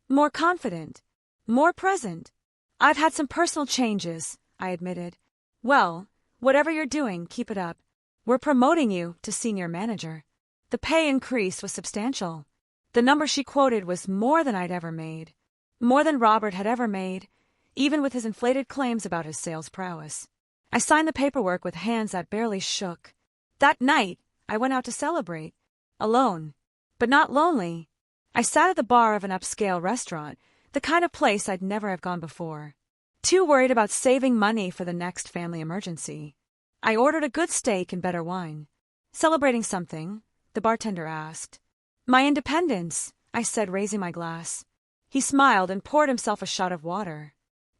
More confident, more present. I've had some personal changes, I admitted. Well, whatever you're doing, keep it up. We're promoting you to senior manager. The pay increase was substantial. The number she quoted was more than I'd ever made. More than Robert had ever made, even with his inflated claims about his sales prowess. I signed the paperwork with hands that barely shook. That night, I went out to celebrate. Alone. But not lonely. I sat at the bar of an upscale restaurant, the kind of place I'd never have gone before. Too worried about saving money for the next family emergency. I ordered a good steak and better wine. Celebrating something? The bartender asked. My independence, I said, raising my glass. He smiled and poured himself a shot of water.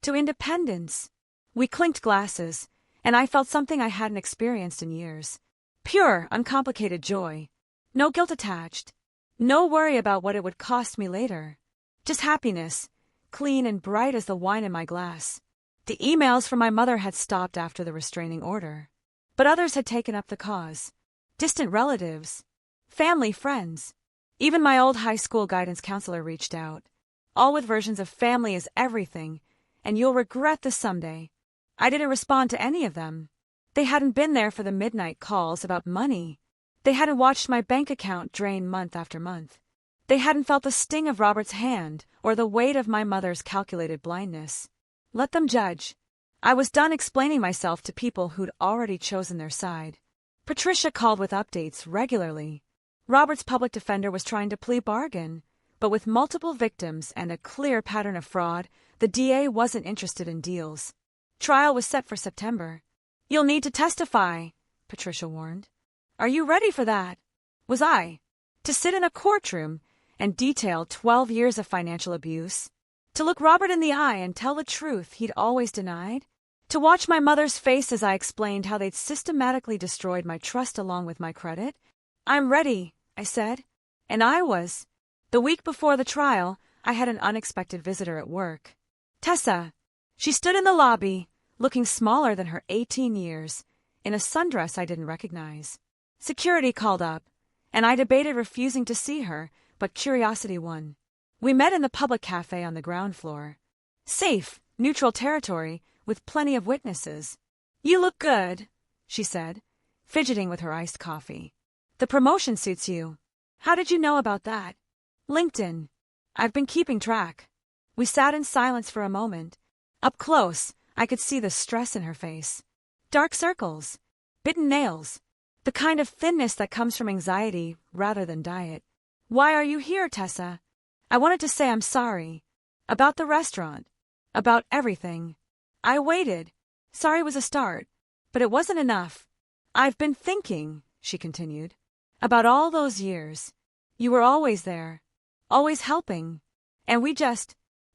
To independence. We clinked glasses, and I felt something I hadn't experienced in years. Pure, uncomplicated joy. No guilt attached. No worry about what it would cost me later. Just happiness, clean and bright as the wine in my glass. The emails from my mother had stopped after the restraining order. But others had taken up the cause. Distant relatives. Family, friends. Even my old high school guidance counselor reached out. All with versions of family is everything, and you'll regret this someday. I didn't respond to any of them. They hadn't been there for the midnight calls about money. They hadn't watched my bank account drain month after month. They hadn't felt the sting of Robert's hand or the weight of my mother's calculated blindness. Let them judge. I was done explaining myself to people who'd already chosen their side. Patricia called with updates regularly. Robert's public defender was trying to plea bargain, but with multiple victims and a clear pattern of fraud, the DA wasn't interested in deals. Trial was set for September. You'll need to testify, Patricia warned. Are you ready for that? Was I? To sit in a courtroom and detail 12 years of financial abuse? To look Robert in the eye and tell the truth he'd always denied? To watch my mother's face as I explained how they'd systematically destroyed my trust along with my credit? I'm ready, I said. And I was. The week before the trial, I had an unexpected visitor at work. Tessa. She stood in the lobby, looking smaller than her 18 years, in a sundress I didn't recognize. Security called up, and I debated refusing to see her, but curiosity won. We met in the public cafe on the ground floor. Safe, neutral territory, with plenty of witnesses. You look good, she said, fidgeting with her iced coffee. The promotion suits you. How did you know about that? LinkedIn. I've been keeping track. We sat in silence for a moment. Up close, I could see the stress in her face. Dark circles. Bitten nails. The kind of thinness that comes from anxiety rather than diet. Why are you here, Tessa? I wanted to say I'm sorry. About the restaurant. About everything. I waited. Sorry was a start, but it wasn't enough. I've been thinking, she continued, about all those years. You were always there. Always helping. And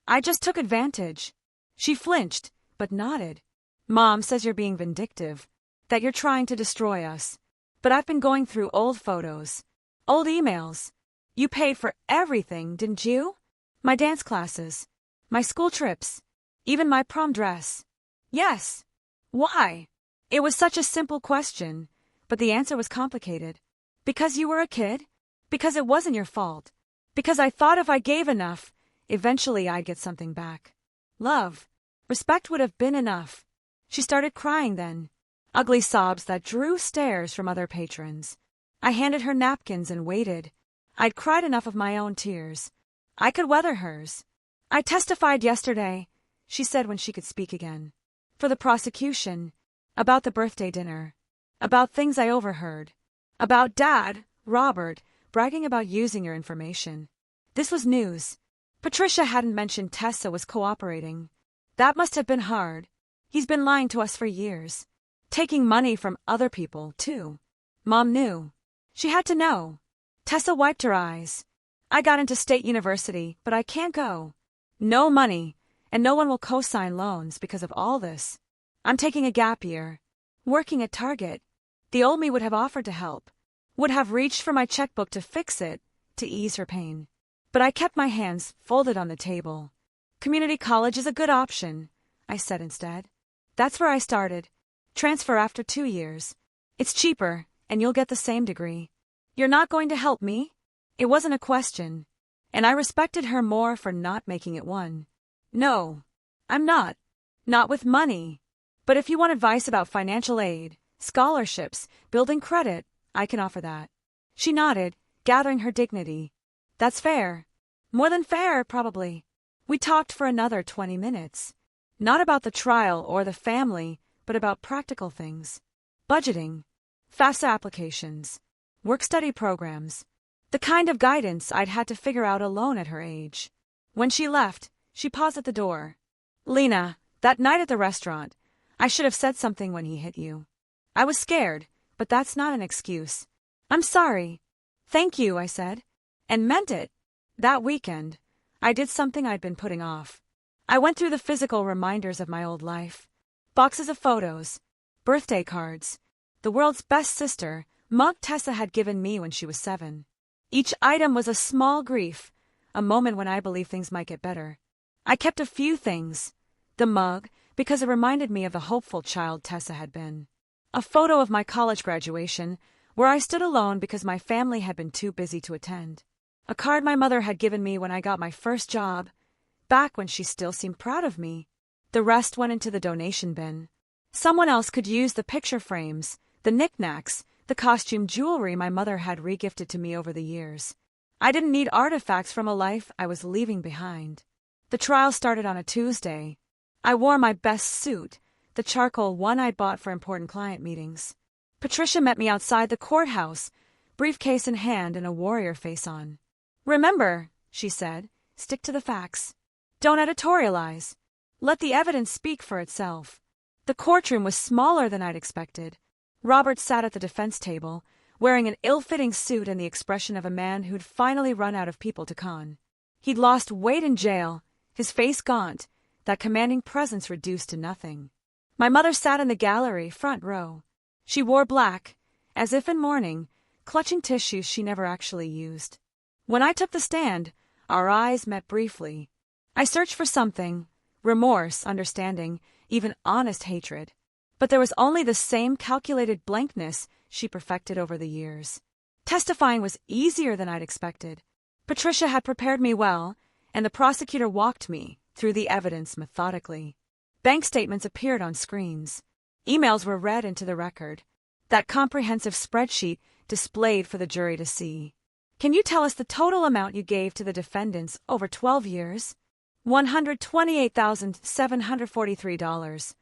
I just took advantage. She flinched, but nodded. Mom says you're being vindictive, that you're trying to destroy us. But I've been going through old photos, old emails. You paid for everything, didn't you? My dance classes, my school trips, even my prom dress. Yes. Why? It was such a simple question, but the answer was complicated. Because you were a kid? Because it wasn't your fault. Because I thought if I gave enough, eventually I'd get something back. Love. Respect would have been enough. She started crying then. Ugly sobs that drew stares from other patrons. I handed her napkins and waited. I'd cried enough of my own tears. I could weather hers. I testified yesterday, she said when she could speak again. For the prosecution. About the birthday dinner. About things I overheard. About Dad, Robert, bragging about using your information. This was news. Patricia hadn't mentioned Tessa was cooperating. That must have been hard. He's been lying to us for years. Taking money from other people, too. Mom knew. She had to know. Tessa wiped her eyes. I got into State University, but I can't go. No money, and no one will co-sign loans because of all this. I'm taking a gap year. Working at Target. The old me would have offered to help. Would have reached for my checkbook to fix it, to ease her pain. But I kept my hands folded on the table. Community college is a good option, I said instead. That's where I started. Transfer after 2 years. It's cheaper, and you'll get the same degree. You're not going to help me? It wasn't a question. And I respected her more for not making it one. No, I'm not. Not with money. But if you want advice about financial aid, scholarships, building credit, I can offer that. She nodded, gathering her dignity. That's fair. More than fair, probably. We talked for another 20 minutes. Not about the trial or the family, but about practical things. Budgeting, FAFSA applications, work-study programs, the kind of guidance I'd had to figure out alone at her age. When she left, she paused at the door. Lena, that night at the restaurant, I should have said something when he hit you. I was scared, but that's not an excuse. I'm sorry. Thank you, I said, and meant it. That weekend, I did something I'd been putting off. I went through the physical reminders of my old life. Boxes of photos, birthday cards, the world's best sister, mug Tessa had given me when she was 7. Each item was a small grief, a moment when I believed things might get better. I kept a few things. The mug, because it reminded me of the hopeful child Tessa had been. A photo of my college graduation, where I stood alone because my family had been too busy to attend. A card my mother had given me when I got my first job, back when she still seemed proud of me. The rest went into the donation bin. Someone else could use the picture frames, the knickknacks, the costume jewelry my mother had regifted to me over the years. I didn't need artifacts from a life I was leaving behind. The trial started on a Tuesday. I wore my best suit, the charcoal one I'd bought for important client meetings. Patricia met me outside the courthouse, briefcase in hand and a warrior face on. Remember, she said, stick to the facts. Don't editorialize. Let the evidence speak for itself. The courtroom was smaller than I'd expected. Robert sat at the defense table, wearing an ill-fitting suit and the expression of a man who'd finally run out of people to con. He'd lost weight in jail, his face gaunt, that commanding presence reduced to nothing. My mother sat in the gallery, front row. She wore black, as if in mourning, clutching tissues she never actually used. When I took the stand, our eyes met briefly. I searched for something, remorse, understanding, even honest hatred. But there was only the same calculated blankness she perfected over the years. Testifying was easier than I'd expected. Patricia had prepared me well, and the prosecutor walked me through the evidence methodically. Bank statements appeared on screens. Emails were read into the record. That comprehensive spreadsheet displayed for the jury to see. Can you tell us the total amount you gave to the defendants over 12 years? $128,743.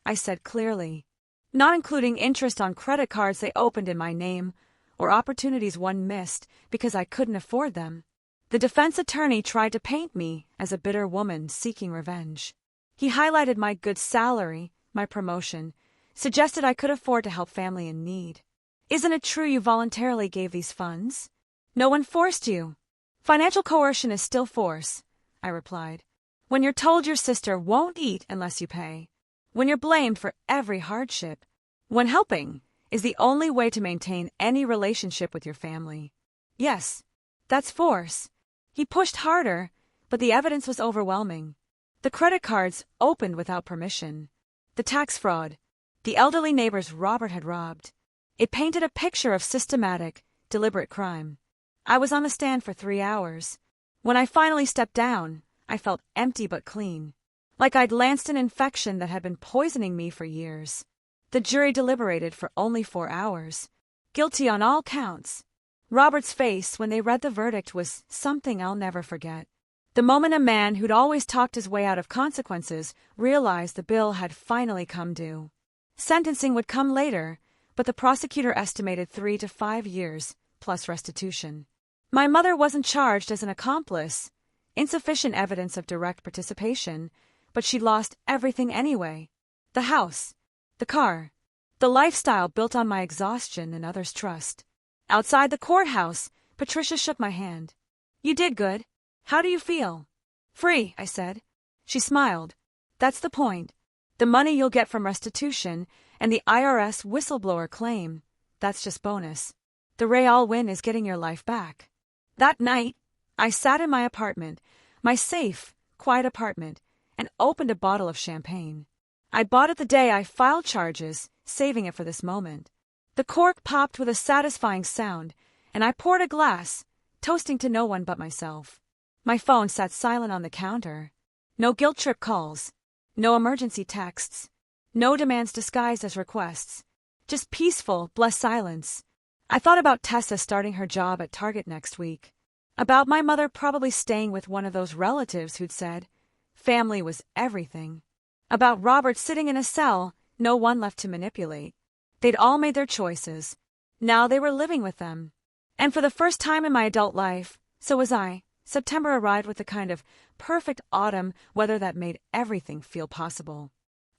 I said clearly, not including interest on credit cards they opened in my name, or opportunities one missed because I couldn't afford them. The defense attorney tried to paint me as a bitter woman seeking revenge. He highlighted my good salary, my promotion, suggested I could afford to help family in need. Isn't it true you voluntarily gave these funds? No one forced you. Financial coercion is still force, I replied. When you're told your sister won't eat unless you pay. When you're blamed for every hardship. When helping is the only way to maintain any relationship with your family. Yes, that's force. He pushed harder, but the evidence was overwhelming. The credit cards opened without permission. The tax fraud. The elderly neighbors Robert had robbed. It painted a picture of systematic, deliberate crime. I was on the stand for 3 hours. When I finally stepped down, I felt empty but clean. Like I'd lanced an infection that had been poisoning me for years. The jury deliberated for only 4 hours. Guilty on all counts. Robert's face when they read the verdict was something I'll never forget. The moment a man who'd always talked his way out of consequences realized the bill had finally come due. Sentencing would come later, but the prosecutor estimated 3 to 5 years, plus restitution. My mother wasn't charged as an accomplice. Insufficient evidence of direct participation, but she lost everything anyway. The house, the car, the lifestyle built on my exhaustion and others' trust. Outside the courthouse, Patricia shook my hand. You did good. How do you feel? Free, I said. She smiled. That's the point. The money you'll get from restitution and the IRS whistleblower claim, that's just bonus. The real win is getting your life back. That night, I sat in my apartment, my safe, quiet apartment, and opened a bottle of champagne. I bought it the day I filed charges, saving it for this moment. The cork popped with a satisfying sound, and I poured a glass, toasting to no one but myself. My phone sat silent on the counter. No guilt trip calls. No emergency texts. No demands disguised as requests. Just peaceful, blessed silence. I thought about Tessa starting her job at Target next week. About my mother probably staying with one of those relatives who'd said family was everything. About Robert sitting in a cell, no one left to manipulate. They'd all made their choices. Now they were living with them. And for the first time in my adult life, so was I, September arrived with the kind of perfect autumn weather that made everything feel possible.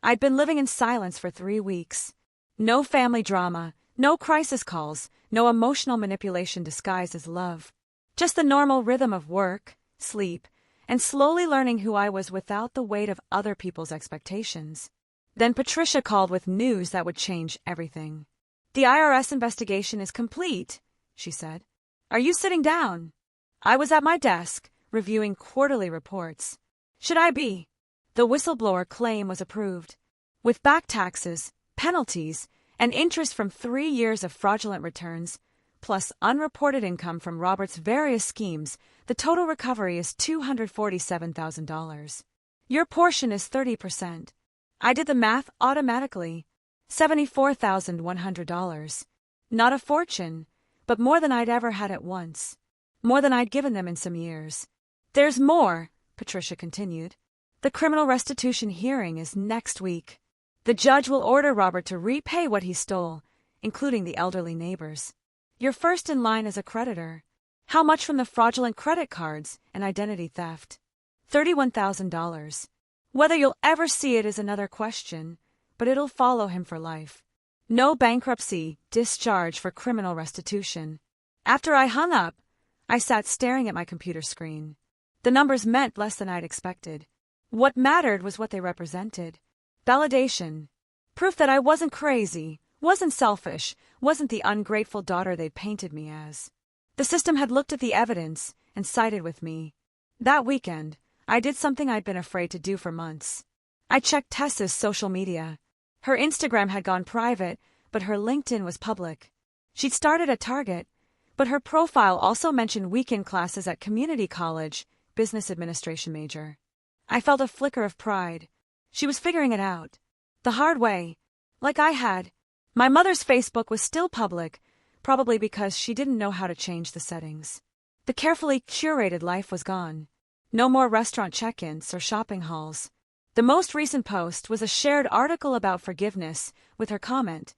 I'd been living in silence for 3 weeks. No family drama, no crisis calls, no emotional manipulation disguised as love. Just the normal rhythm of work, sleep, and slowly learning who I was without the weight of other people's expectations. Then Patricia called with news that would change everything. "The IRS investigation is complete," she said. "Are you sitting down?" I was at my desk, reviewing quarterly reports. Should I be? The whistleblower claim was approved. With back taxes, penalties, and interest from 3 years of fraudulent returns, plus unreported income from Robert's various schemes, the total recovery is $247,000. Your portion is 30%. I did the math automatically. $74,100. Not a fortune, but more than I'd ever had at once. More than I'd given them in some years. There's more, Patricia continued. The criminal restitution hearing is next week. The judge will order Robert to repay what he stole, including the elderly neighbors. You're first in line as a creditor. How much from the fraudulent credit cards and identity theft? $31,000. Whether you'll ever see it is another question, but it'll follow him for life. No bankruptcy, discharge for criminal restitution. After I hung up, I sat staring at my computer screen. The numbers meant less than I'd expected. What mattered was what they represented. Validation. Proof that I wasn't crazy, wasn't selfish, wasn't the ungrateful daughter they'd painted me as. The system had looked at the evidence and sided with me. That weekend, I did something I'd been afraid to do for months. I checked Tessa's social media. Her Instagram had gone private, but her LinkedIn was public. She'd started at Target, but her profile also mentioned weekend classes at community college, business administration major. I felt a flicker of pride. She was figuring it out. The hard way. Like I had. My mother's Facebook was still public, probably because she didn't know how to change the settings. The carefully curated life was gone. No more restaurant check-ins or shopping hauls. The most recent post was a shared article about forgiveness, with her comment,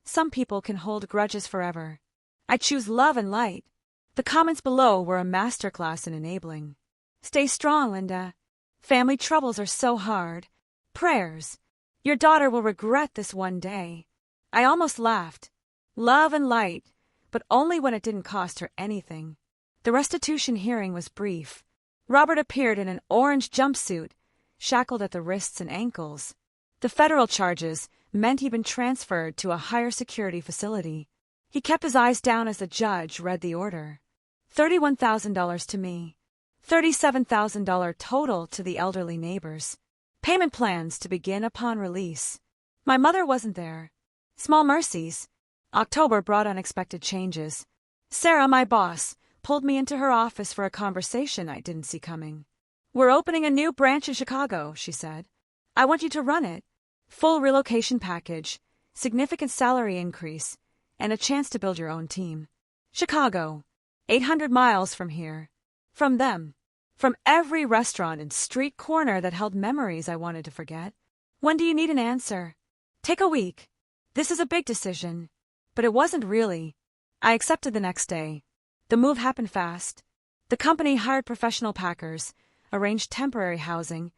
"Some people can hold grudges forever. I choose love and light." The comments below were a masterclass in enabling. "Stay strong, Linda. Family troubles are so hard. Prayers. Your daughter will regret this one day." I almost laughed. Love and light, but only when it didn't cost her anything. The restitution hearing was brief. Robert appeared in an orange jumpsuit, shackled at the wrists and ankles. The federal charges meant he'd been transferred to a higher security facility. He kept his eyes down as the judge read the order. $31,000 to me. $37,000 total to the elderly neighbors. Payment plans to begin upon release. My mother wasn't there. Small mercies. October brought unexpected changes. Sarah, my boss, pulled me into her office for a conversation I didn't see coming. "We're opening a new branch in Chicago," she said. "I want you to run it. Full relocation package, significant salary increase, and a chance to build your own team. Chicago, 800 miles from here. From them. From every restaurant and street corner that held memories I wanted to forget. When do you need an answer? Take a week. This is a big decision." But it wasn't really. I accepted the next day. The move happened fast. The company hired professional packers, arranged temporary housing,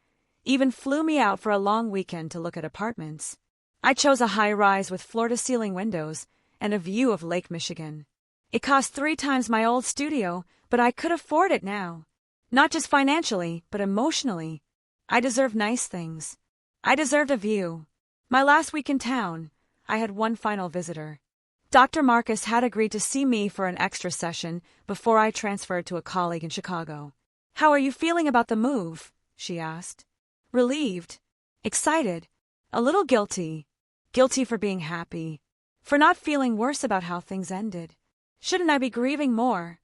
even flew me out for a long weekend to look at apartments. I chose a high-rise with floor-to-ceiling windows and a view of Lake Michigan. It cost 3 times my old studio, but I could afford it now. Not just financially, but emotionally. I deserved nice things. I deserved a view. My last week in town, I had one final visitor. Dr. Marcus had agreed to see me for an extra session before I transferred to a colleague in Chicago. "How are you feeling about the move?" she asked. Relieved. Excited. A little guilty. Guilty for being happy. For not feeling worse about how things ended. Shouldn't I be grieving more?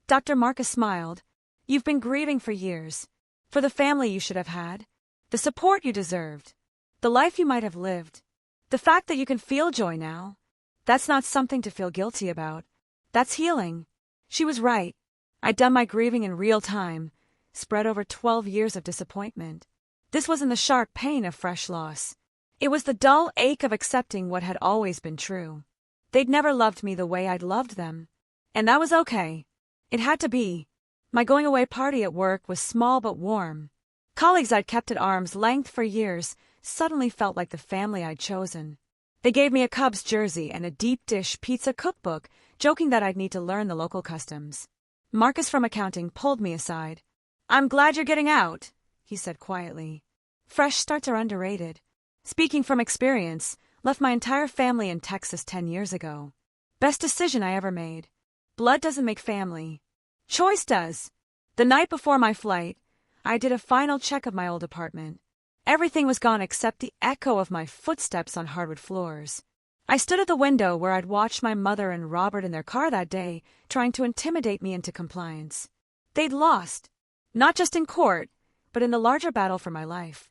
Dr. Marcus smiled. "You've been grieving for years. For the family you should have had. The support you deserved. The life you might have lived. The fact that you can feel joy now. That's not something to feel guilty about. That's healing. She was right. I'd done my grieving in real time, spread over 12 years of disappointment. This wasn't the sharp pain of fresh loss. It was the dull ache of accepting what had always been true. They'd never loved me the way I'd loved them. And that was okay. It had to be. My going-away party at work was small but warm. Colleagues I'd kept at arm's length for years suddenly felt like the family I'd chosen. They gave me a Cubs jersey and a deep-dish pizza cookbook, joking that I'd need to learn the local customs. Marcus from accounting pulled me aside. "I'm glad you're getting out," he said quietly. Fresh starts are underrated. Speaking from experience, left my entire family in Texas 10 years ago. Best decision I ever made. Blood doesn't make family. Choice does. The night before my flight, I did a final check of my old apartment. Everything was gone except the echo of my footsteps on hardwood floors. I stood at the window where I'd watched my mother and Robert in their car that day, trying to intimidate me into compliance. They'd lost. Not just in court, but in the larger battle for my life.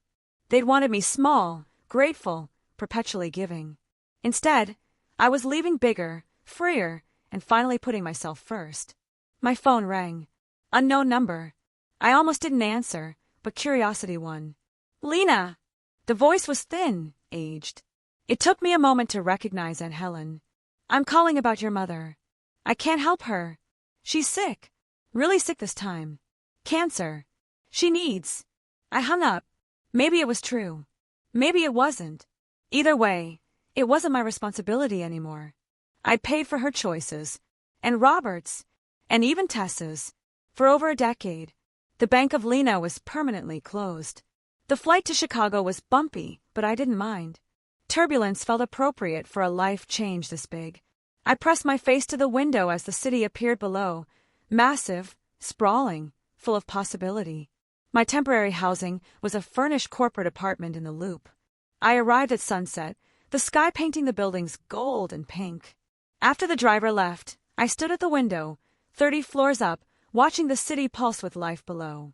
They'd wanted me small, grateful, perpetually giving. Instead, I was leaving bigger, freer, and finally putting myself first. My phone rang. Unknown number. I almost didn't answer, but curiosity won. "Lena!" The voice was thin, aged. It took me a moment to recognize Aunt Helen. "I'm calling about your mother. I can't help her. She's sick. Really sick this time. Cancer. She needs." I hung up. Maybe it was true. Maybe it wasn't. Either way, it wasn't my responsibility anymore. I'd paid for her choices, and Robert's, and even Tessa's. For over a decade, the Bank of Lena was permanently closed. The flight to Chicago was bumpy, but I didn't mind. Turbulence felt appropriate for a life change this big. I pressed my face to the window as the city appeared below, massive, sprawling, full of possibility. My temporary housing was a furnished corporate apartment in the Loop. I arrived at sunset, the sky painting the buildings gold and pink. After the driver left, I stood at the window, 30 floors up, watching the city pulse with life below.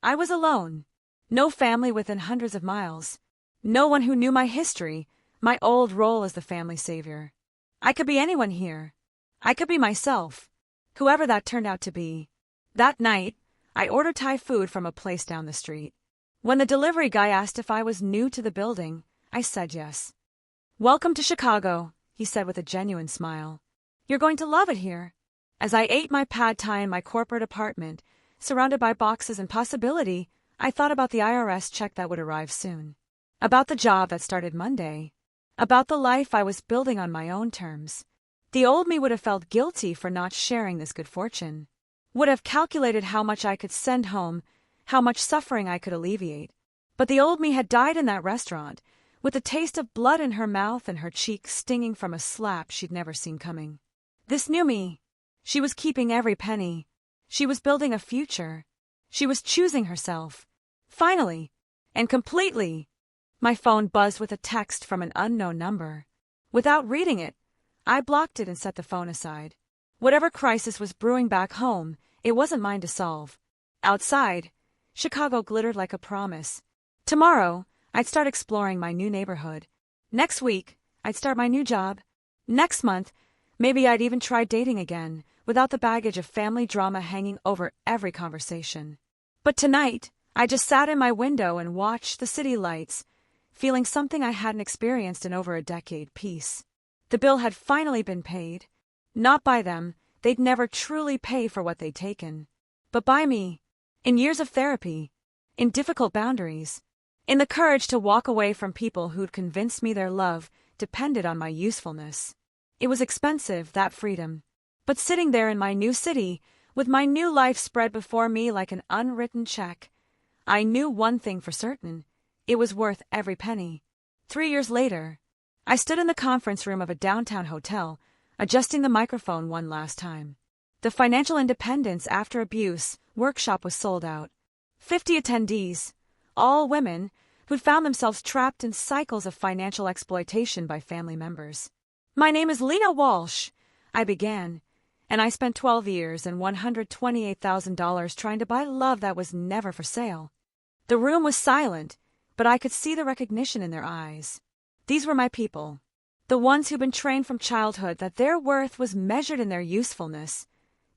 I was alone. No family within hundreds of miles. No one who knew my history, my old role as the family savior. I could be anyone here. I could be myself, whoever that turned out to be. That night, I ordered Thai food from a place down the street. When the delivery guy asked if I was new to the building, I said yes. "Welcome to Chicago," he said with a genuine smile. "You're going to love it here." As I ate my pad thai in my corporate apartment, surrounded by boxes and possibility, I thought about the IRS check that would arrive soon. About the job that started Monday. About the life I was building on my own terms. The old me would have felt guilty for not sharing this good fortune. Would have calculated how much I could send home, how much suffering I could alleviate. But the old me had died in that restaurant, with the taste of blood in her mouth and her cheek stinging from a slap she'd never seen coming. This new me. She was keeping every penny. She was building a future. She was choosing herself. Finally, and completely. My phone buzzed with a text from an unknown number. Without reading it, I blocked it and set the phone aside. Whatever crisis was brewing back home, it wasn't mine to solve. Outside, Chicago glittered like a promise. Tomorrow, I'd start exploring my new neighborhood. Next week, I'd start my new job. Next month, maybe I'd even try dating again, without the baggage of family drama hanging over every conversation. But tonight, I just sat in my window and watched the city lights, feeling something I hadn't experienced in over a decade: peace. The bill had finally been paid. Not by them, they'd never truly pay for what they'd taken. But by me, in years of therapy, in difficult boundaries, in the courage to walk away from people who'd convinced me their love depended on my usefulness. It was expensive, that freedom. But sitting there in my new city, with my new life spread before me like an unwritten check, I knew one thing for certain: it was worth every penny. 3 years later, I stood in the conference room of a downtown hotel, adjusting the microphone one last time. The Financial Independence After Abuse workshop was sold out. 50 attendees, all women, who'd found themselves trapped in cycles of financial exploitation by family members. "My name is Lena Walsh," I began, "and I spent 12 years and $128,000 trying to buy love that was never for sale." The room was silent, but I could see the recognition in their eyes. These were my people. The ones who'd been trained from childhood that their worth was measured in their usefulness,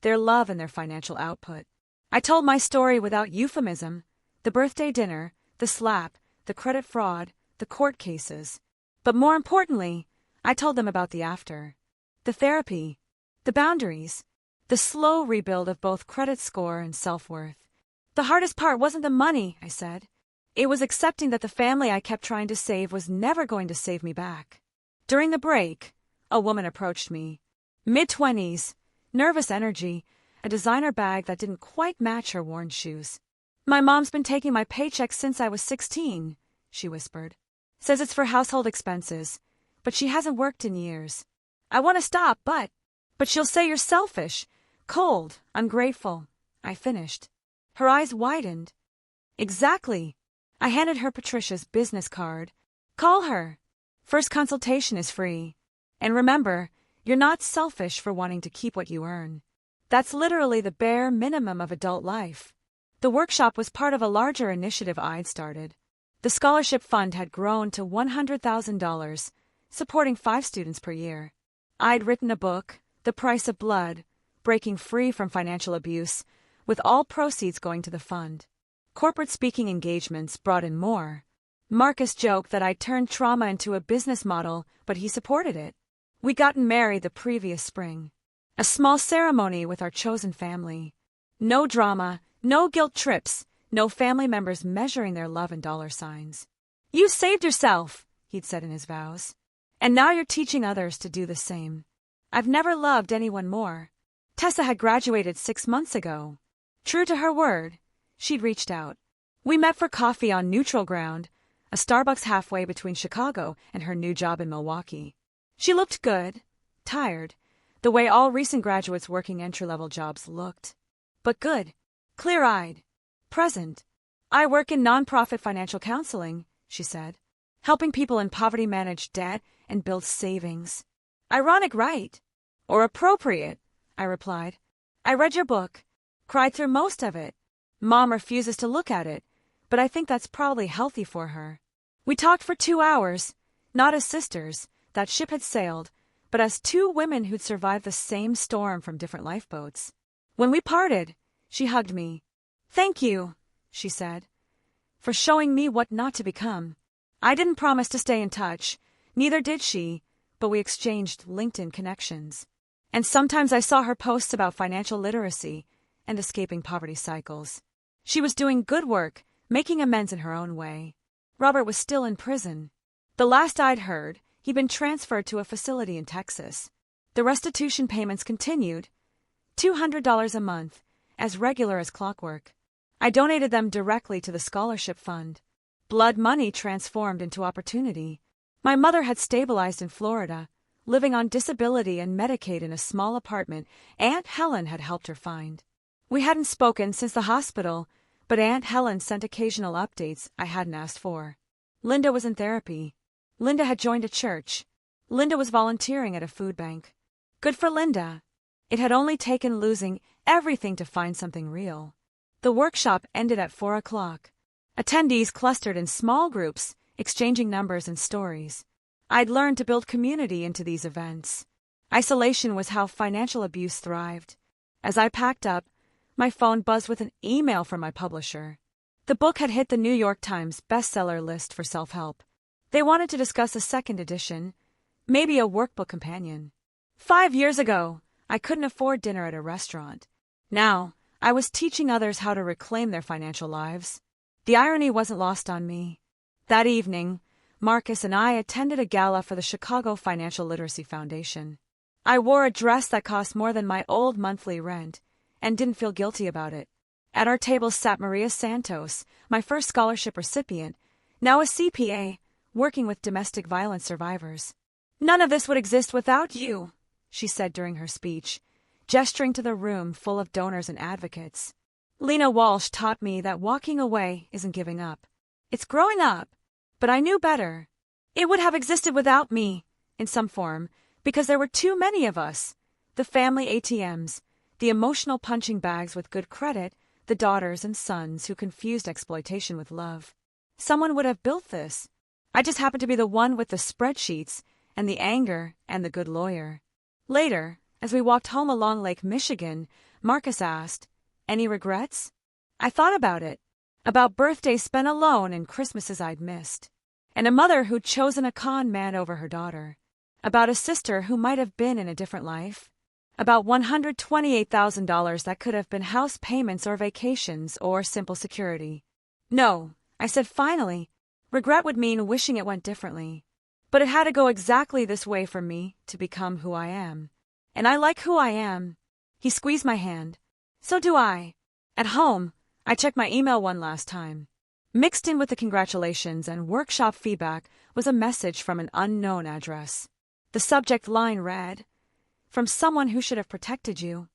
their love and their financial output. I told my story without euphemism: the birthday dinner, the slap, the credit fraud, the court cases. But more importantly, I told them about the after. The therapy, the boundaries, the slow rebuild of both credit score and self-worth. The hardest part wasn't the money, I said. It was accepting that the family I kept trying to save was never going to save me back. During the break, a woman approached me. Mid-20s, nervous energy, a designer bag that didn't quite match her worn shoes. "My mom's been taking my paycheck since I was 16, she whispered. "Says it's for household expenses, but she hasn't worked in years. I want to stop, but she'll say you're selfish, cold, ungrateful," I finished. Her eyes widened. "Exactly." I handed her Patricia's business card. "Call her. First consultation is free. And remember, you're not selfish for wanting to keep what you earn. That's literally the bare minimum of adult life." The workshop was part of a larger initiative I'd started. The scholarship fund had grown to $100,000, supporting 5 students per year. I'd written a book, The Price of Blood, Breaking Free from Financial Abuse, with all proceeds going to the fund. Corporate speaking engagements brought in more. Marcus joked that I'd turned trauma into a business model, but he supported it. We'd gotten married the previous spring. A small ceremony with our chosen family. No drama, no guilt trips, no family members measuring their love in dollar signs. "You saved yourself," he'd said in his vows. "And now you're teaching others to do the same." I've never loved anyone more. Tessa had graduated 6 months ago. True to her word, she'd reached out. We met for coffee on neutral ground, a Starbucks halfway between Chicago and her new job in Milwaukee. She looked good, tired, the way all recent graduates working entry-level jobs looked. But good, clear-eyed, present. "I work in nonprofit financial counseling," she said, "helping people in poverty manage debt and build savings." "Ironic, right?" "Or appropriate," I replied. "I read your book, cried through most of it. Mom refuses to look at it, but I think that's probably healthy for her." We talked for 2 hours, not as sisters, that ship had sailed, but as 2 women who'd survived the same storm from different lifeboats. When we parted, she hugged me. "Thank you," she said, "for showing me what not to become." I didn't promise to stay in touch, neither did she, but we exchanged LinkedIn connections. And sometimes I saw her posts about financial literacy and escaping poverty cycles. She was doing good work, making amends in her own way. Robert was still in prison. The last I'd heard, he'd been transferred to a facility in Texas. The restitution payments continued, $200 a month, as regular as clockwork. I donated them directly to the scholarship fund. Blood money transformed into opportunity. My mother had stabilized in Florida, living on disability and Medicaid in a small apartment Aunt Helen had helped her find. We hadn't spoken since the hospital, but Aunt Helen sent occasional updates I hadn't asked for. Linda was in therapy. Linda had joined a church. Linda was volunteering at a food bank. Good for Linda. It had only taken losing everything to find something real. The workshop ended at 4 o'clock. Attendees clustered in small groups, exchanging numbers and stories. I'd learned to build community into these events. Isolation was how financial abuse thrived. As I packed up, my phone buzzed with an email from my publisher. The book had hit the New York Times bestseller list for self-help. They wanted to discuss a second edition, maybe a workbook companion. 5 years ago, I couldn't afford dinner at a restaurant. Now, I was teaching others how to reclaim their financial lives. The irony wasn't lost on me. That evening, Marcus and I attended a gala for the Chicago Financial Literacy Foundation. I wore a dress that cost more than my old monthly rent, and didn't feel guilty about it. At our table sat Maria Santos, my first scholarship recipient, now a CPA, working with domestic violence survivors. "None of this would exist without you," she said during her speech, gesturing to the room full of donors and advocates. Lena Walsh taught me that walking away isn't giving up. It's growing up. But I knew better. It would have existed without me, in some form, because there were too many of us. The family ATMs, the emotional punching bags with good credit, the daughters and sons who confused exploitation with love. Someone would have built this. I just happened to be the one with the spreadsheets and the anger and the good lawyer. Later, as we walked home along Lake Michigan, Marcus asked, "Any regrets?" I thought about it. About birthdays spent alone and Christmases I'd missed. And a mother who'd chosen a con man over her daughter. About a sister who might have been in a different life. About $128,000 that could have been house payments or vacations or simple security. No, I said finally. Regret would mean wishing it went differently. But it had to go exactly this way for me to become who I am. And I like who I am. He squeezed my hand. So do I. At home, I checked my email one last time. Mixed in with the congratulations and workshop feedback was a message from an unknown address. The subject line read, "From someone who should have protected you."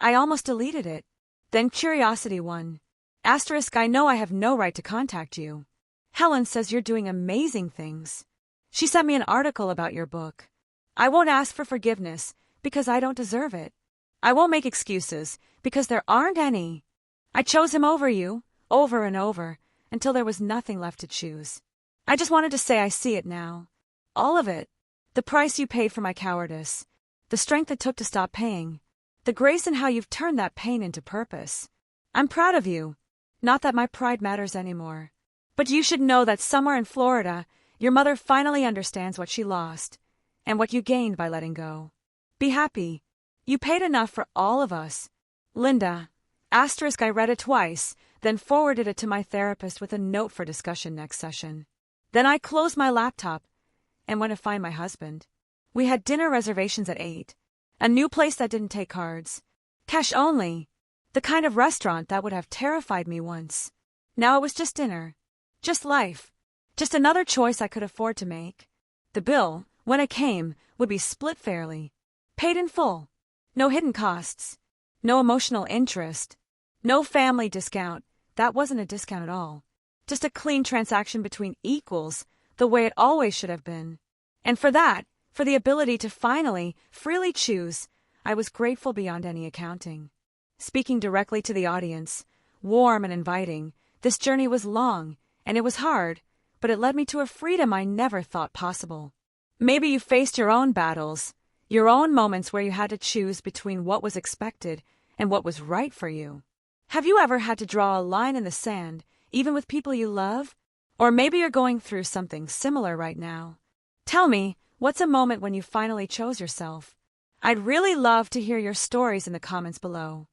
I almost deleted it. Then curiosity won. Asterisk, I know I have no right to contact you. Helen says you're doing amazing things. She sent me an article about your book. I won't ask for forgiveness because I don't deserve it. I won't make excuses because there aren't any. I chose him over you, over and over, until there was nothing left to choose. I just wanted to say I see it now. All of it. The price you paid for my cowardice. The strength it took to stop paying. The grace in how you've turned that pain into purpose. I'm proud of you. Not that my pride matters anymore. But you should know that somewhere in Florida, your mother finally understands what she lost and what you gained by letting go. Be happy. You paid enough for all of us. Linda. Asterisk, I read it twice, then forwarded it to my therapist with a note for discussion next session. Then I closed my laptop and went to find my husband. We had dinner reservations at 8. A new place that didn't take cards. Cash only. The kind of restaurant that would have terrified me once. Now it was just dinner. Just life. Just another choice I could afford to make. The bill, when it came, would be split fairly. Paid in full. No hidden costs. No emotional interest. No family discount. That wasn't a discount at all. Just a clean transaction between equals, the way it always should have been. And for that, for the ability to finally, freely choose, I was grateful beyond any accounting. Speaking directly to the audience, warm and inviting, this journey was long, and it was hard, but it led me to a freedom I never thought possible. Maybe you faced your own battles, your own moments where you had to choose between what was expected and what was right for you. Have you ever had to draw a line in the sand, even with people you love? Or maybe you're going through something similar right now. Tell me, what's a moment when you finally chose yourself? I'd really love to hear your stories in the comments below.